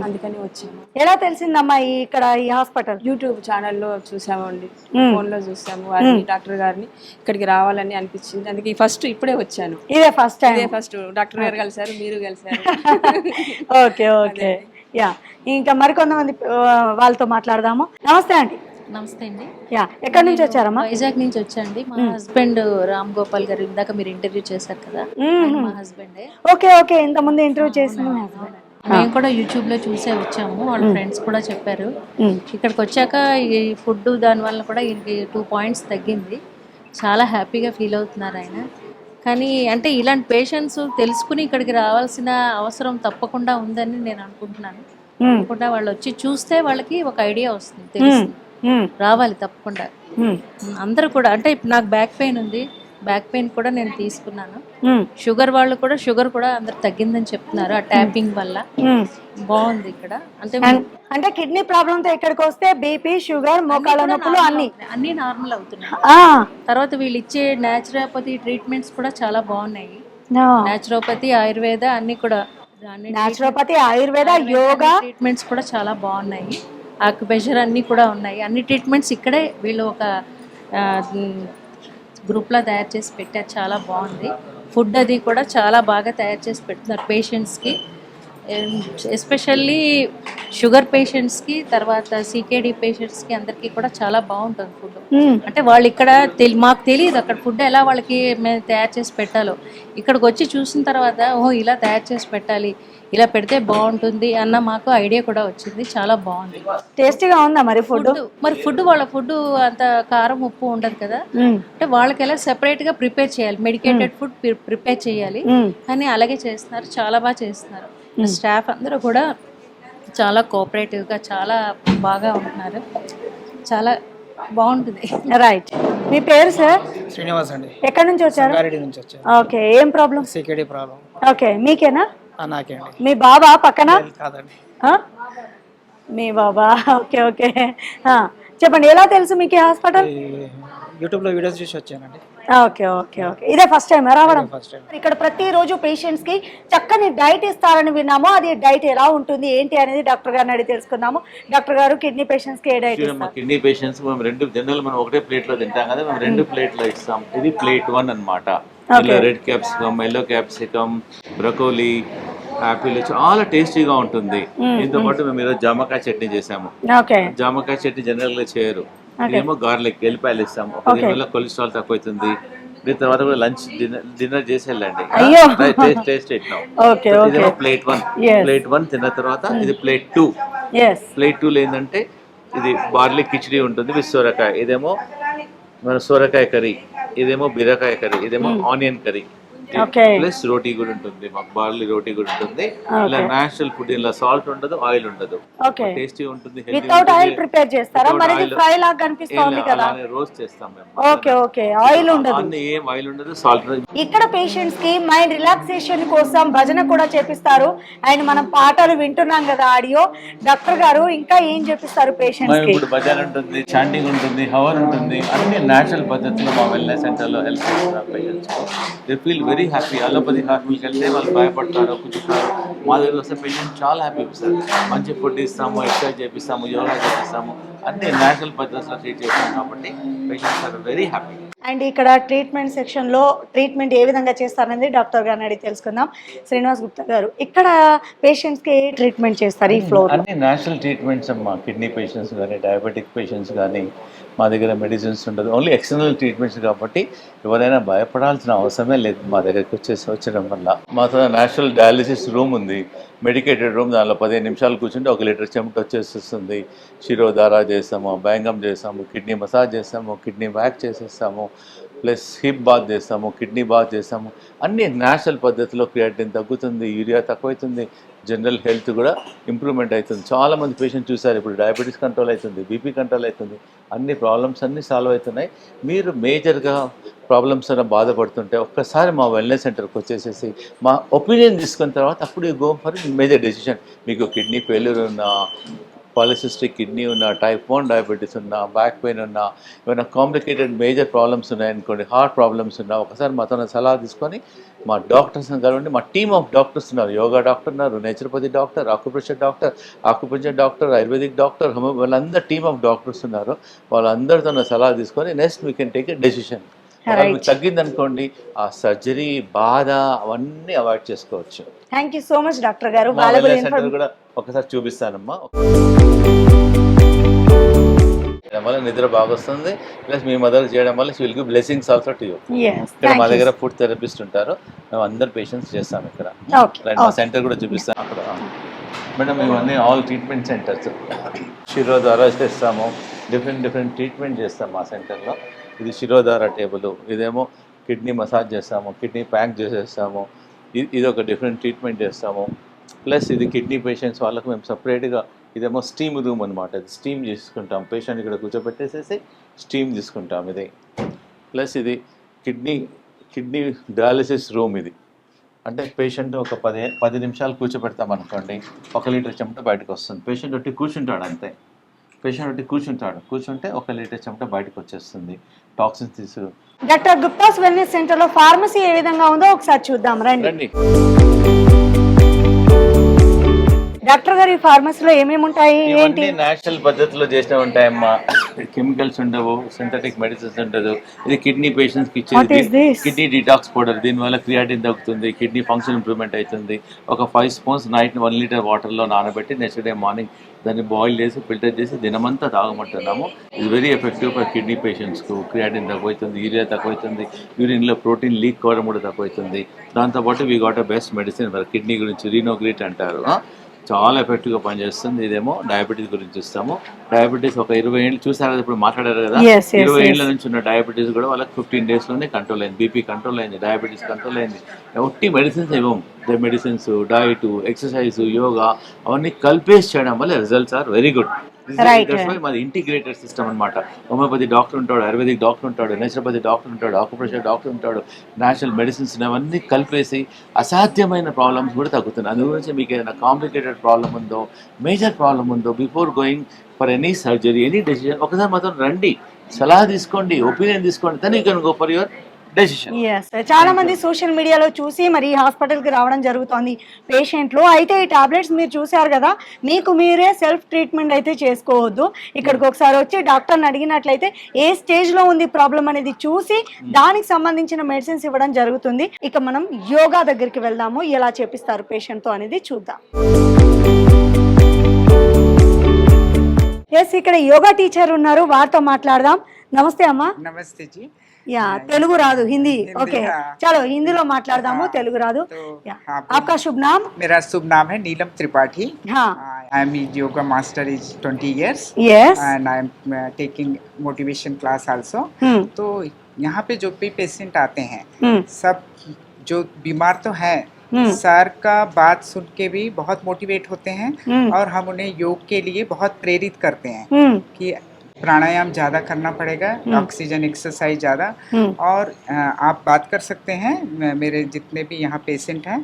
అందుకని వచ్చాము. ఎలా తెలిసిందమ్మా ఇక్కడ ఈ హాస్పిటల్? యూట్యూబ్ ఛానల్లో చూసామండి, ఫోన్ లో చూసాము వారిని, డాక్టర్ గారిని. ఇక్కడికి రావాలని అనిపించింది, అందుకే ఫస్ట్ ఇప్పుడే వచ్చాను. ఇదే ఫస్ట్ టైం. ఇదే ఫస్ట్ డాక్టర్ గారు కలిసారు, మీరు కలిసారు. Okay okay yeah. ఇంకా మరికొంతమంది వాళ్ళతో మాట్లాడదాము. నమస్తే అండి. నమస్తే అండి. యా, ఎక్కడి నుంచి వచ్చారమ్మా? వైజాగ్ నుంచి వచ్చండి. మా హస్బెండ్ రామ్ గోపాల్ గారు, ఇందాక మీరు ఇంటర్వ్యూ చేశారు కదా, ఆయన మా హస్బెండే. ఓకే ఓకే, ఇంత ముందు ఇంటర్వ్యూ చేసిన మీ హస్బెండ్. మేము కూడా యూట్యూబ్ లో చూసే వచ్చాము, వాళ్ళ ఫ్రెండ్స్ కూడా చెప్పారు. ఇక్కడికి వచ్చాక ఈ ఫుడ్ దాని వల్ల కూడా 2 points తగ్గింది. చాలా హ్యాపీగా ఫీల్ అవుతున్నారు ఆయన. కానీ అంటే ఇలాంటి పేషెంట్స్ తెలుసుకుని ఇక్కడికి రావాల్సిన అవసరం తప్పకుండా ఉందని నేను అనుకుంటున్నాను. తప్పకుండా వాళ్ళు వచ్చి చూస్తే వాళ్ళకి ఒక ఐడియా వస్తుంది, తెలుస్తుంది. రావాలి తప్పకుండా అందరూ కూడా. అంటే నాకు బ్యాక్ పెయిన్ ఉంది, బ్యాక్ పెయిన్ కూడా నేను తీసుకున్నాను. షుగర్ వాళ్ళు కూడా షుగర్ కూడా అందరు తగ్గిందని చెప్తున్నారు ఆ ట్యాపింగ్ వల్ల. బాగుంది ఇక్కడ. అంటే కిడ్నీ ప్రాబ్లమ్ తో ఇక్కడికి వస్తే బీపీ, షుగర్, మోకాళ్ళ నొప్పులు అన్ని నార్మల్ అవుతున్నాయి. తర్వాత వీళ్ళు ఇచ్చే న్యాచురోపతి ట్రీట్మెంట్స్ కూడా చాలా బాగున్నాయి. న్యాచురోపతి, ఆయుర్వేద అన్ని కూడా. న్యాచురోపతి, ఆయుర్వేద, యోగా ట్రీట్మెంట్స్ కూడా చాలా బాగున్నాయి. ఆక్యుప్రెషర్ అన్నీ కూడా ఉన్నాయి. అన్ని ట్రీట్మెంట్స్ ఇక్కడే వీళ్ళు ఒక గ్రూప్లో తయారు చేసి పెట్టారు. చాలా బాగుంది. ఫుడ్ అది కూడా చాలా బాగా తయారు చేసి పెడుతున్నారు పేషెంట్స్కి. ఎస్పెషల్లీ షుగర్ పేషెంట్స్కి, తర్వాత సికేడి పేషెంట్స్కి అందరికీ కూడా చాలా బాగుంటుంది ఫుడ్. అంటే వాళ్ళు ఇక్కడ మాకు తెలియదు అక్కడ ఫుడ్ ఎలా వాళ్ళకి మేము తయారు చేసి పెట్టాలో. ఇక్కడికి వచ్చి చూసిన తర్వాత ఓహో ఇలా తయారు చేసి పెట్టాలి, ఇలా పెడితే బాగుంటుంది అన్న మాకు ఐడియా కూడా వచ్చింది. చాలా బాగుంది. టేస్టీగా ఉందా మరి ఫుడ్? మరి ఫుడ్ వాళ్ళ ఫుడ్ అంత కారం ఉప్పు ఉండదు కదా, అంటే వాళ్ళకి ఎలా సెపరేట్ గా ప్రిపేర్ చేయాలి, మెడికేటెడ్ ఫుడ్ ప్రిపేర్ చేయాలి అని అలాగే చేస్తున్నారు. చాలా బాగా చేస్తున్నారు. స్టాఫ్ అందరూ కూడా చాలా కోఆపరేటివ్ గా చాలా బాగా ఉంటున్నారు. చాలా బాగుంటుంది. రైట్. మీ పేరు సార్? శ్రీనివాస్ అండి. ఎక్కడి నుంచి వచ్చారు? సంగారెడ్డి నుంచి వచ్చాను. ఓకే, ఏం ప్రాబ్లం? CKD problem. ఓకే, మీకేనా? నాకే అండి. మీ బాబా పక్కన? కాదండి, మీ బాబా. ఓకే ఓకే, చెప్పండి ఎలా తెలుసు మీకు ఈ హాస్పిటల్? యూట్యూబ్ లో వీడియోస్ చూసి వచ్చానండి. ఓకే ఓకే ఓకే, ఇదే ఫస్ట్ టైం రావడం? First time. ఇక్కడ ప్రతిరోజు పేషెంట్స్ కి చక్కని డైట్ ఇస్తారని విన్నాము. అది డైట్ ఎలా ఉంటుంది ఏంటి అనేది డాక్టర్ గారిని అడిగి తెలుసుకుందాము. డాక్టర్ గారు, కిడ్నీ పేషెంట్స్ కి ఏ డైట్ ఇస్తారు? కిడ్నీ పేషెంట్స్ మేము 2 జనరల్ మనం ఒకటే ప్లేట్ లో తింటాం కదా, మేము 2 ప్లేట్లో ఇస్తాం. ఇది ప్లేట్ 1 అన్నమాట. Red capsicum, yellow capsicum, broccoli, Apple చాలా టేస్టీగా ఉంటుంది. దీంతో పాటు మేము ఈరోజు జామకాయ చట్నీ చేసాము. జామకాయ చట్నీ జనరల్ గా చేయరు. ఇదేమో గార్లిక్, ఎల్లిపాయలు ఇస్తాము. దీనివల్ల కొలెస్ట్రాల్ తక్కువ అవుతుంది. దీని తర్వాత కూడా లంచ్ డిన్నర్ చేసి వెళ్ళండి. టేస్ట్ ఇట్లా. ఇదేమో ప్లేట్ 1. ప్లేట్ 1 తిన్న తర్వాత ఇది ప్లేట్ 2. ప్లేట్ 2 ఏంటంటే ఇది బార్లీ కిచిడి ఉంటుంది విత్ సోరకాయ. ఇదేమో మన సోరకాయ కర్రీ, ఇదేమో బీరకాయ కర్రీ, ఇదేమో ఆనియన్ కర్రీ ప్లస్ రోటీ కూడా ఉంటుంది. మాకు బార్లీ రోటీ కూడా ఉంటుంది. ఇలా నేచురల్ ఫుడ్, ఇలా సాల్ట్ ఉండదు, ఆయిల్ ఉండదు, టేస్టీ ఉంటుంది. వితౌట్ ఆయిల్ ప్రిపేర్ చేస్తారా? మరి ఇది ఫ్రై లాగా కనిపిస్తుంది కదా. రోస్ట్ చేస్తాం మేము. ఓకే ఓకే, ఆయిల్ ఉండదు, ఏం ఆయిల్ ఉండదు, సాల్ట్ ఉండదు. ఇక్కడ పేషెంట్స్ కి మైండ్ రిలాక్సేషన్ కోసం భజన కూడా చేపిస్తారు. ఆయన మనం పాటలు వింటున్నాం కదా ఆడియో. డాక్టర్ గారు ఇంకా ఏం చేపిస్తారు పేషెంట్స్ కి? ఇప్పుడు భజన ఉంటుంది, చాంటింగ్ ఉంటుంది, హవర్ ఉంటుంది. అన్ని నేచురల్ పద్ధతిలో మా వెల్నెస్ సెంటర్ లో హెల్ప్ చేస్తారు patients. They feel very happy. Allopathy హాస్పిటల్కి వెళ్తే వాళ్ళు భయపడతారు, కూర్చుంటారు. మా దగ్గర వస్తే పేషెంట్ చాలా హ్యాపీ సార్. మంచి ఫుడ్ ఇస్తాము, ఎక్సర్సైజ్ చేపిస్తాము, యోగా చేపిస్తాము, అన్ని నేచురల్ పద్ధతిలో ట్రీట్ చేస్తాం కాబట్టి patients are very happy. And ఇక్కడ ట్రీట్మెంట్ సెక్షన్లో ట్రీట్మెంట్ ఏ విధంగా చేస్తారనేది డాక్టర్ గారిని అడిగి తెలుసుకుందాం. శ్రీనివాస్ గుప్తా గారు, ఇక్కడ పేషెంట్స్కి ఏ ట్రీట్మెంట్ చేస్తారు ఈ ఫ్లోర్? అన్ని నేచురల్ ట్రీట్మెంట్స్ అమ్మా. కిడ్నీ పేషెంట్స్ కానీ, డయాబెటిక్ పేషెంట్స్ కానీ మా దగ్గర మెడిసిన్స్ ఉండదు, ఓన్లీ ఎక్స్టర్నల్ ట్రీట్మెంట్స్ కాబట్టి ఎవరైనా భయపడాల్సిన అవసరమే లేదు మా దగ్గరికి వచ్చడం వల్ల. మా నేచురల్ డయాలిసిస్ రూమ్ ఉంది, మెడికేటెడ్ రూమ్. దానిలో 15 నిమిషాలు కూర్చుంటే 1 లీటర్ చెమట వచ్చేస్తుంది. శిరోధార చేస్తాము, అభ్యంగం చేస్తాము, కిడ్నీ మసాజ్ చేస్తాము, కిడ్నీ వ్యాక్ చేసేస్తాము, ప్లస్ హిప్ బాత్ చేస్తాము, కిడ్నీ బాత్ చేస్తాము. అన్ని నేచురల్ పద్ధతిలో క్రియాటిన్ తగ్గుతుంది, యూరియా తక్కువవుతుంది, జనరల్ హెల్త్ కూడా ఇంప్రూవ్మెంట్ అవుతుంది. చాలామంది పేషెంట్ చూసారు, ఇప్పుడు డయాబెటీస్ కంట్రోల్ అవుతుంది, బీపీ కంట్రోల్ అవుతుంది, అన్ని ప్రాబ్లమ్స్ అన్నీ సాల్వ్ అవుతున్నాయి. మీరు మేజర్గా ప్రాబ్లమ్స్ అన్న బాధపడుతుంటే ఒక్కసారి మా వెల్నెస్ సెంటర్కి వచ్చేసేసి మా ఒపీనియన్ తీసుకున్న తర్వాత అప్పుడు గో ఫర్ మేజర్ డెసిషన్. మీకు కిడ్నీ ఫెయిల్యూర్ ఉన్నా, పాలిసిస్టిక్ కిడ్నీ ఉన్నా, టైప్ 1 డయాబెటీస్ ఉన్నా, బ్యాక్ పెయిన్ ఉన్నా, ఏమైనా కాంప్లికేటెడ్ మేజర్ ప్రాబ్లమ్స్ ఉన్నాయనుకోండి, హార్ట్ ప్రాబ్లమ్స్ ఉన్నా, ఒకసారి మాతో సలహా తీసుకొని మా డాక్టర్స్ని కలవండి. మా టీమ్ ఆఫ్ డాక్టర్స్ ఉన్నారు. యోగా డాక్టర్ ఉన్నారు, naturopathy doctor, acupressure doctor, ayurvedic doctor, వాళ్ళందరూ టీమ్ ఆఫ్ డాక్టర్స్ ఉన్నారు. వాళ్ళందరితో సలహా తీసుకొని next we can take a decision. ఒకవేళ మీకు తగ్గింది అనుకోండి, ఆ సర్జరీ బాధ అవన్నీ అవాయిడ్ చేసుకోవచ్చు. Thank you so much doctor గారు. మా వెల్నెస్ సెంటర్ కూడా ఒకసారి చూపిస్తానమ్మా. వల్ల నిద్ర బాగా వస్తుంది, ప్లస్ మీ మదర్ చేయడం వల్ల will give blessings also to you. ఇక్కడ మా దగ్గర ఫుడ్ థెరపిస్ట్ ఉంటారు, మేము అందరు పేషెంట్స్ చేస్తాం ఇక్కడ. మా సెంటర్ కూడా చూపిస్తాం అక్కడ. మేడం ఇవన్నీ ఆల్ ట్రీట్మెంట్ సెంటర్స్, శిరోధార చేస్తాము, డిఫరెంట్ ట్రీట్మెంట్ చేస్తాం మా సెంటర్లో. ఇది శిరోధార టేబుల్, ఇదేమో కిడ్నీ మసాజ్ చేస్తాము, కిడ్నీ ప్యాక్ చేసేస్తాము, ఇది ఒక డిఫరెంట్ ట్రీట్మెంట్ చేస్తాము. ప్లస్ ఇది కిడ్నీ పేషెంట్స్ వాళ్ళకు మేము సపరేట్గా, ఇదేమో స్టీమ్ రూమ్ అనమాట, ఇది స్టీమ్ చేసుకుంటాం, పేషెంట్ ఇక్కడ కూర్చోబెట్టేసేసి స్టీమ్ తీసుకుంటాం ఇది. ప్లస్ ఇది కిడ్నీ డయాలిసిస్ రూమ్. ఇది అంటే పేషెంట్ ఒక 10 నిమిషాలు కూర్చోబెడతాం అనుకోండి, 1 లీటర్ చెమట బయటకు వస్తుంది. పేషెంట్ ఒకటి కూర్చుంటాడు అంతే, కూర్చుంటే 1 లీటర్ చెమట బయటకు వచ్చేస్తుంది, టాక్సిన్స్ తీసు. డాక్టర్ గుప్తాస్ వెల్నెస్ సెంటర్ లో ఫార్మసీ ఏ విధంగా ఉందో ఒకసారి చూద్దాం రండి. డాక్టర్ గారు ఈ ఫార్మసీలో ఏమేమి ఉంటాయి, ఏంటి? నేచురల్ పద్ధతిలో చేసినవి ఉంటాయమ్మా, కెమికల్స్ ఉండవు, సింథటిక్ మెడిసిన్స్ ఉండదు. ఇది కిడ్నీ పేషెంట్స్ కి ఇచ్చేది కిడ్నీ డిటాక్స్ పౌడర్, దీనివల్ల క్రియాటిన్ తగ్గుతుంది, కిడ్నీ ఫంక్షన్ ఇంప్రూవ్మెంట్ అవుతుంది. ఒక 5 స్పూన్స్ నైట్ 1 లీటర్ వాటర్లో నానబెట్టి నెక్స్ట్ డే మార్నింగ్ దాన్ని బాయిల్ చేసి ఫిల్టర్ చేసి దినమంతా తాగమంటున్నాము. ఇది వెరీ ఎఫెక్టివ్ ఫర్ కిడ్నీ పేషెంట్స్కు. క్రియాటిన్ తక్కువవుతుంది, యూరియా తక్కువవుతుంది, యూరిన్లో ప్రోటీన్ లీక్ కావడం కూడా తక్కువవుతుంది. దాంతోపాటు we got a best medicine for kidney గురించి, రీనోగ్రీట్ అంటారు, చాలా ఎఫెక్టివ్గా పనిచేస్తుంది. ఇదేమో డయాబెటీస్ గురించి ఇస్తాము. డయాబెటీస్ ఒక 20 ఏళ్ళు చూసారు కదా, ఇప్పుడు మాట్లాడారు కదా, 20 ఏళ్ళ నుంచి ఉన్న డయాబెటీస్ కూడా వాళ్ళకి 15 డేస్లోనే కంట్రోల్ అయింది. బీపీ కంట్రోల్ అయింది, డయాబెటీస్ కంట్రోల్ అయింది. ఒట్టి మెడిసిన్స్ ఇవ్వం, మెడిసిన్స్, డైట్, ఎక్సర్సైజ్, యోగా అవన్నీ కలిపేసి చేయడం వల్ల రిజల్ట్స్ ఆర్ వెరీ గుడ్. మాది ఇంటిగ్రేటెడ్ సిస్టమ్ అనమాట. హోమియోపతి డాక్టర్ ఉంటాడు, ఆయుర్వేదిక్ డాక్టర్ ఉంటాడు, నేచురోపతి డాక్టర్ ఉంటాడు, ఆకుప్రెషర్ డాక్టర్ ఉంటాడు, నేచురల్ మెడిసిన్స్ అవన్నీ కలిపేసి అసాధ్యమైన ప్రాబ్లమ్స్ కూడా తగ్గుతున్నాయి. అందు గురించి మీకు ఏదైనా కాంప్లికేటెడ్ ప్రాబ్లం ఉందో, మేజర్ ప్రాబ్లం ఉందో, before going for any surgery, any decision ఒకసారి మాత్రం రండి, సలహా తీసుకోండి, ఒపీనియన్ తీసుకోండి, then you can go for your decision. చాలా మంది సోషల్ మీడియాలో చూసి మరి హాస్పిటల్కి రావడం జరుగుతోంది పేషెంట్లు. అయితే ఈ టాబ్లెట్స్ మీరు చూసారు కదా, మీకు మీరే సెల్ఫ్ ట్రీట్మెంట్ అయితే చేసుకోవద్దు. ఇక్కడికి ఒకసారి వచ్చి డాక్టర్ని అడిగినట్లయితే ఏ స్టేజ్లో ఉంది ప్రాబ్లం అనేది చూసి దానికి సంబంధించిన మెడిసిన్స్ ఇవ్వడం జరుగుతుంది. ఇక మనం యోగా దగ్గరికి వెళ్దాము, ఎలా చేపిస్తారు పేషెంట్తో అనేది చూద్దాం. ఎస్, ఇక్కడ యోగా టీచర్ ఉన్నారు, వారితో మాట్లాడదాం. నమస్తే అమ్మా. नमस्ते जी. या तेलुगु रादु हिंदी ओके चलो हिंदी लो माట్లాడదాము तेलुगु रादु आपका शुभ नाम मेरा शुभ नाम है नीलम त्रिपाठी हाँ I am yoga master is 20 years yes and I am taking motivation class also तो यहाँ पे जो भी पेशेंट आते हैं सब जो बीमार तो है सर का बात सुन के भी बहुत मोटिवेट होते हैं और हम उन्हें योग के लिए बहुत प्रेरित करते हैं कि प्राणायाम ज़्यादा करना पड़ेगा, ऑक्सीजन एक्सरसाइज ज़्यादा। और आप बात कर सकते हैं, मेरे जितने भी यहाँ पेशेंट हैं,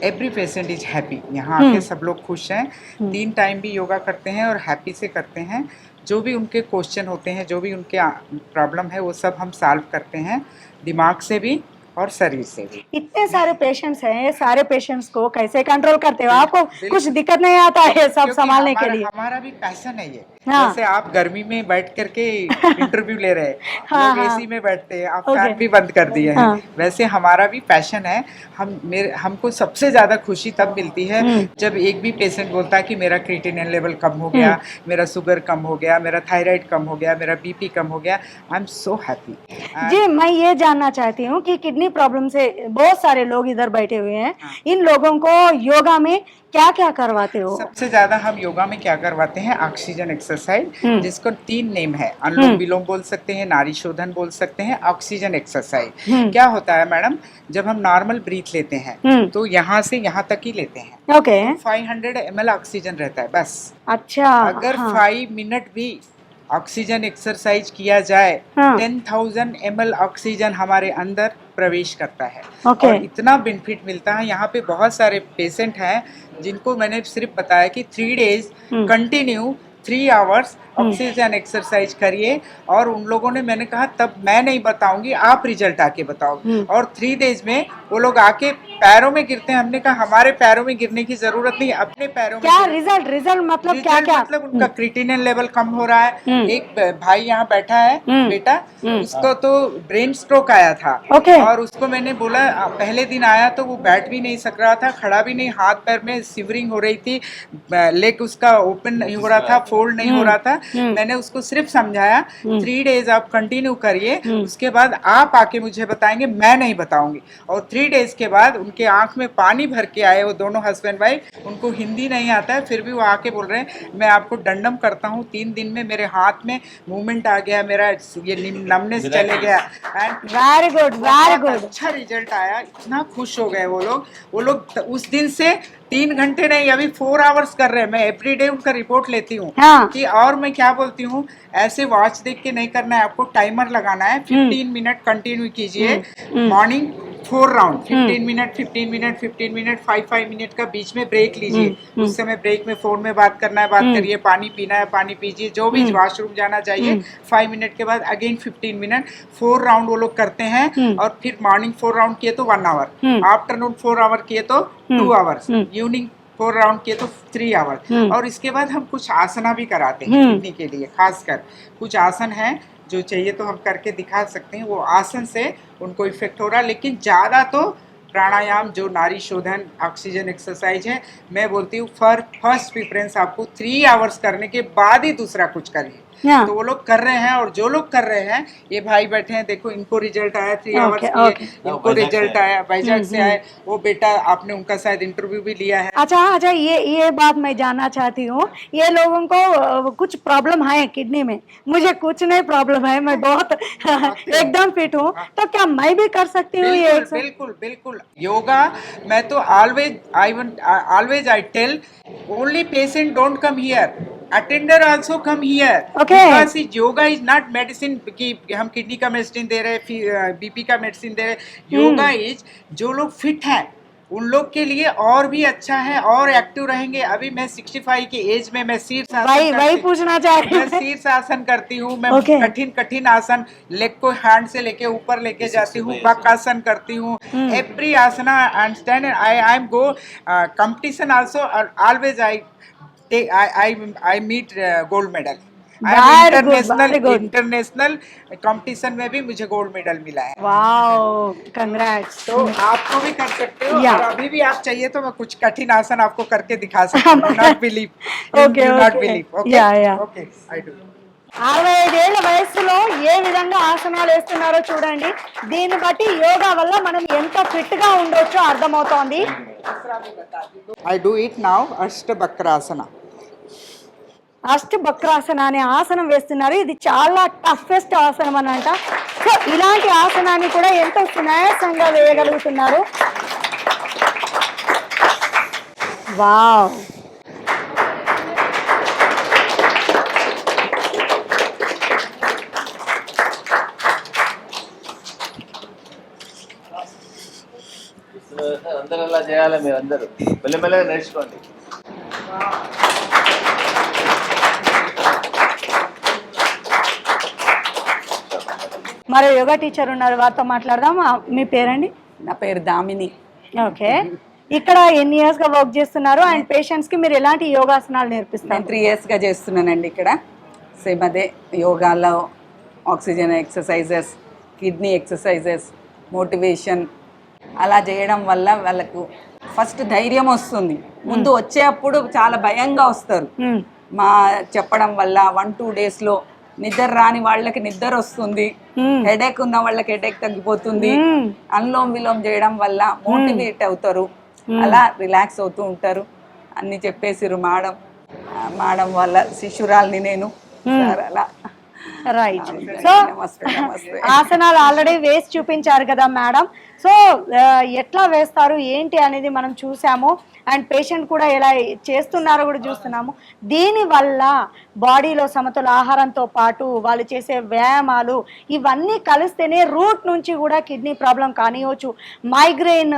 एवरी पेशेंट इज हैप्पी। यहाँ आके सब लोग खुश हैं, 3 टाइम भी योगा करते हैं और हैप्पी से करते हैं। जो भी उनके क्वेश्चन होते हैं, जो भी उनके प्रॉब्लम है, वो सब हम सॉल्व करते हैं, दिमाग से भी और शरीर से भी। इतने सारे पेशेंट्स हैं, सारे पेशेंट्स को कैसे कंट्रोल करते हो? आपको कुछ दिक्कत नहीं आता है सब संभालने के लिए? हमारा भी पैशन है ये। जैसे आप गर्मी में बैठ करके इंटरव्यू ले रहे हैं, लोग एसी में बैठते हैं, आप फैन भी बंद कर दिए हैं, वैसे हमारा भी पैशन है। हमको सबसे ज्यादा खुशी तब मिलती है जब एक भी पेशेंट बोलता है कि मेरा क्रिएटिनिन लेवल कम हो गया, मेरा शुगर कम हो गया, मेरा थायराइड कम हो गया, मेरा बीपी कम हो गया। I am so happy. जी मैं ये जानना चाहती हूँ कि किडनी प्रॉब्लम से बहुत सारे लोग इधर बैठे हुए हैं, इन लोगों को योगा में क्या क्या करवाते हो? सबसे ज्यादा हम योगा में क्या करवाते हैं, ऑक्सीजन एक्सरसाइज, जिसको 3 नेम है, अनुलोम विलोम बोल सकते हैं, नाड़ी शोधन बोल सकते हैं, ऑक्सीजन एक्सरसाइज। क्या होता है मैडम, जब हम नॉर्मल ब्रीथ लेते हैं तो यहाँ से यहाँ तक ही लेते हैं, ओके 500 ml ऑक्सीजन रहता है बस। अच्छा, अगर 5 मिनट भी ऑक्सीजन एक्सरसाइज किया जाए 10,000 ml ऑक्सीजन हमारे अंदर प्रवेश करता है और इतना बेनिफिट मिलता है। यहाँ पे बहुत सारे पेशेंट हैं जिनको मैंने सिर्फ बताया कि 3 days continue 3 hours oxygen exercise करिए, और उन लोगों ने, मैंने कहा तब मैं नहीं बताऊंगी, आप रिजल्ट आके बताओ। और 3 days में वो लोग आके पैरों में गिरते हैं। हमने कहा हमारे पैरों में गिरने की जरूरत नहीं, अपने पैरों में क्या गिरो। रिजल्ट मतलब क्या रिजल्ट क्या मतलब उनका क्रिएटिनिन लेवल कम हो रहा है। एक भाई यहाँ बैठा है बेटा, उसको तो ब्रेन स्ट्रोक आया था और उसको मैंने बोला पहले दिन आया तो वो बैठ भी नहीं सक रहा था, खड़ा भी नहीं, हाथ पैर में सिवरिंग हो रही थी, लेग उसका ओपन नहीं हो रहा था, फोल्ड नहीं हो रहा था। मैंने उसको सिर्फ समझाया 3 डेज आप कंटिन्यू करिए, उसके बाद आप आके मुझे बताएंगे, मैं नहीं बताऊंगी। और 3 डेज के बाद उनके आंख में पानी भर के आए वो दोनों हस्बैंड वाइफ। उनको हिंदी नहीं आता है फिर भी वो आके बोल रहे हैं मैं आपको दंडम करता हूँ, 3 दिन में मेरे हाथ में मूवमेंट आ गया, मेरा ये नमनेस चले गया। एंड वेरी गुड अच्छा रिजल्ट आया, इतना खुश हो गए वो लोग उस दिन से 3 घंटे नहीं, अभी 4 आवर्स कर रहे हैं। मैं एवरीडे उनका रिपोर्ट लेती हूँ कि, और मैं क्या बोलती हूँ, ऐसे वॉच देख के नहीं करना है, आपको टाइमर लगाना है, 15 मिनट कंटिन्यू कीजिए, मॉर्निंग 4 राउंड, 15 मिनट 5 मिनट का बीच में ब्रेक लीजिए। उस समय ब्रेक में फोन में बात करना है, बात करिए, पानी पीना है पानी पीजिए, जो भी वॉशरूम जाना चाहिए। 5 मिनट के बाद अगेन 15 मिनट, 4 राउंड वो लोग करते हैं। और फिर मॉर्निंग 4 राउंड किए तो 1 आवर, आफ्टरनून 4 आवर किए तो 2 आवर्स, इवनिंग 4 राउंड किए तो 3 आवर। और इसके बाद हम कुछ आसना भी कराते हैं किडनी के लिए, खासकर कुछ आसन है जो चाहिए तो हम करके दिखा सकते हैं। वो आसन से उनको इफेक्ट हो रहा है, लेकिन ज़्यादा तो प्राणायाम जो नारी शोधन ऑक्सीजन एक्सरसाइज है, मैं बोलती हूँ फर्स्ट प्रेफरेंस आपको 3 आवर्स करने के बाद ही दूसरा कुछ करिए। तो वो लोग कर रहे हैं, और जो लोग कर रहे हैं, ये भाई बैठे हैं देखो, इनको रिजल्ट आया 3 आवर्स किए, इनको रिजल्ट आया, वैजाग से आए, वो बेटा आपने उनका शायद इंटरव्यू भी लिया है। अच्छा ये बात मैं जानना चाहती हूँ, ये लोगों को कुछ प्रॉब्लम है किडनी में, मुझे कुछ नहीं प्रॉब्लम है, मैं बहुत एकदम फिट हूँ, तो क्या मैं भी कर सकती हूँ ये? बिल्कुल योगा, मैं तो always I tell only patient don't come here, attender also come here, because yoga is not medicine कि हम किडनी का मेडिसिन दे रहे हैं, बीपी का मेडिसिन दे रहे हैं। योगा इज जो लोग फिट हैं उन लोग के लिए और भी अच्छा है, और एक्टिव रहेंगे। अभी मैं 65 की एज में मैं वही पूछना चाह रही हूँ, मैं शीर्षासन करती हूँ, मैं कठिन आसन, लेग को हैंड से लेके ऊपर लेके जाती हूँ, बकासन करती हूँ, every asana and stand. I am go competition also, always I meet gold medal. International competition में भी मुझे गोल्ड मेडल मिला है। Wow, congrats. तो आपको भी कर सकते हो, और अभी भी आप चाहिए तो मैं कुछ कठिन आसन आपको करके दिखा सकती हूँ। Not believe, not believe. Okay, I do. 65 ఏళ్ల వయసులో ఏ విధంగా ఆసనాలు వేస్తున్నారో చూడండి. దీన్ని బట్టి యోగా వల్ల మనం ఎంత ఫిట్ గా ఉండొచ్చో అర్థమవుతోంది. I do it now, అష్టవక్రాసన. అష్టవక్రాసన అనే ఆసనం వేస్తున్నారు. ఇది చాలా టఫెస్ట్ ఆసనం అనంట. సో ఇలాంటి ఆసనాన్ని కూడా ఎంతో సునాయాసంగా వేయగలుగుతున్నారు. వావ్. అందరూ అలా చేయాలి, మీరు అందరూ మెల్లమెల్లగా నేర్చుకోండి. మరో యోగా టీచర్ ఉన్నారు, వారితో మాట్లాడదాం. మీ పేరండి? నా పేరు దామిని. ఓకే, ఇక్కడ ఎన్ని ఇయర్స్ గా వర్క్ చేస్తున్నారు అండ్ పేషెంట్స్ కి మీరు ఎలాంటి యోగాసనాలు నేర్పిస్తారు? నేను 3 years గా చేస్తున్నానండి ఇక్కడ. సేమ్ అదే యోగాలో oxygen exercises, kidney exercises, motivation అలా చేయడం వల్ల వాళ్ళకు ఫస్ట్ ధైర్యం వస్తుంది. ముందు వచ్చేటప్పుడు చాలా భయంగా వస్తారు. మా చెప్పడం వల్ల 1-2 daysలో నిద్ర రాని వాళ్ళకి నిద్ర వస్తుంది, హెడేక్ ఉన్న వాళ్ళకి హెడేక్ తగ్గిపోతుంది. అనులోమ్ విలోమ్ చేయడం వల్ల మోటివేట్ అవుతారు, అలా రిలాక్స్ అవుతూ ఉంటారు. అన్ని చెప్పేసిరు మేడం వాళ్ళ శిష్యురాల్ని నేను. అలా రైట్. సో ఆసనాలు ఆల్రెడీ వేసి చూపించారు కదా మేడం. సో ఎట్లా వేస్తారు ఏంటి అనేది మనం చూసాము, అండ్ పేషెంట్ కూడా ఎలా చేస్తున్నారో కూడా చూస్తున్నాము. దీనివల్ల బాడీలో సమతుల ఆహారంతో పాటు వాళ్ళు చేసే వ్యాయామాలు ఇవన్నీ కలిస్తేనే రూట్ నుంచి కూడా కిడ్నీ ప్రాబ్లం కానివ్వచ్చు, మైగ్రెయిన్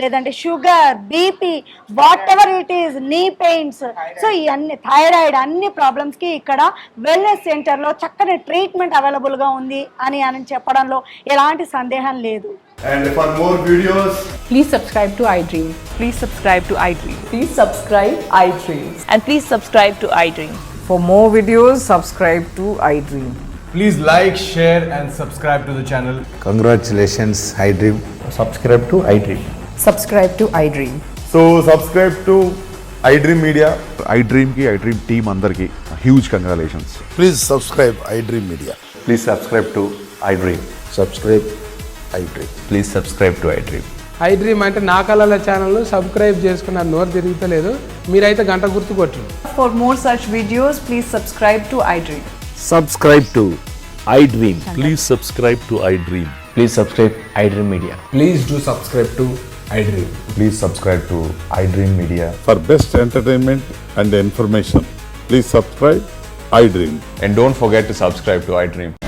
లేదంటే sugar, BP, what ever it is, నీ పెయిన్స్, సో ఇవన్నీ థైరాయిడ్, అన్ని ప్రాబ్లమ్స్కి ఇక్కడ వెల్నెస్ సెంటర్లో చక్కని ట్రీట్మెంట్ అవైలబుల్గా ఉంది అని చెప్పడంలో ఎలాంటి సందేహం లేదు. And for more videos, Please subscribe to iDream. Please subscribe to iDream. Please subscribe iDream. And please subscribe to iDream. For more videos, subscribe to iDream. please like, share, and subscribe to the channel. Congratulations, iDream. Subscribe to iDream. Subscribe to iDream. So subscribe to iDream Media. iDream ki iDream team అందరికి huge congratulations. Please subscribe iDream Media. Please subscribe to iDream. Subscribe iDream. Please subscribe to iDream. iDream అంటే నా కళల channel subscribe చేసుకున్న నోరు తిరుగుతలేదు, మీరైతే గంట గుర్తు కొట్టండి. For more such videos, please subscribe to iDream. Subscribe to iDream. Please subscribe to iDream. Please subscribe iDream Media. Please do subscribe to iDream. Please subscribe to iDream Media. For best entertainment and information, please subscribe iDream. And don't forget to subscribe to iDream.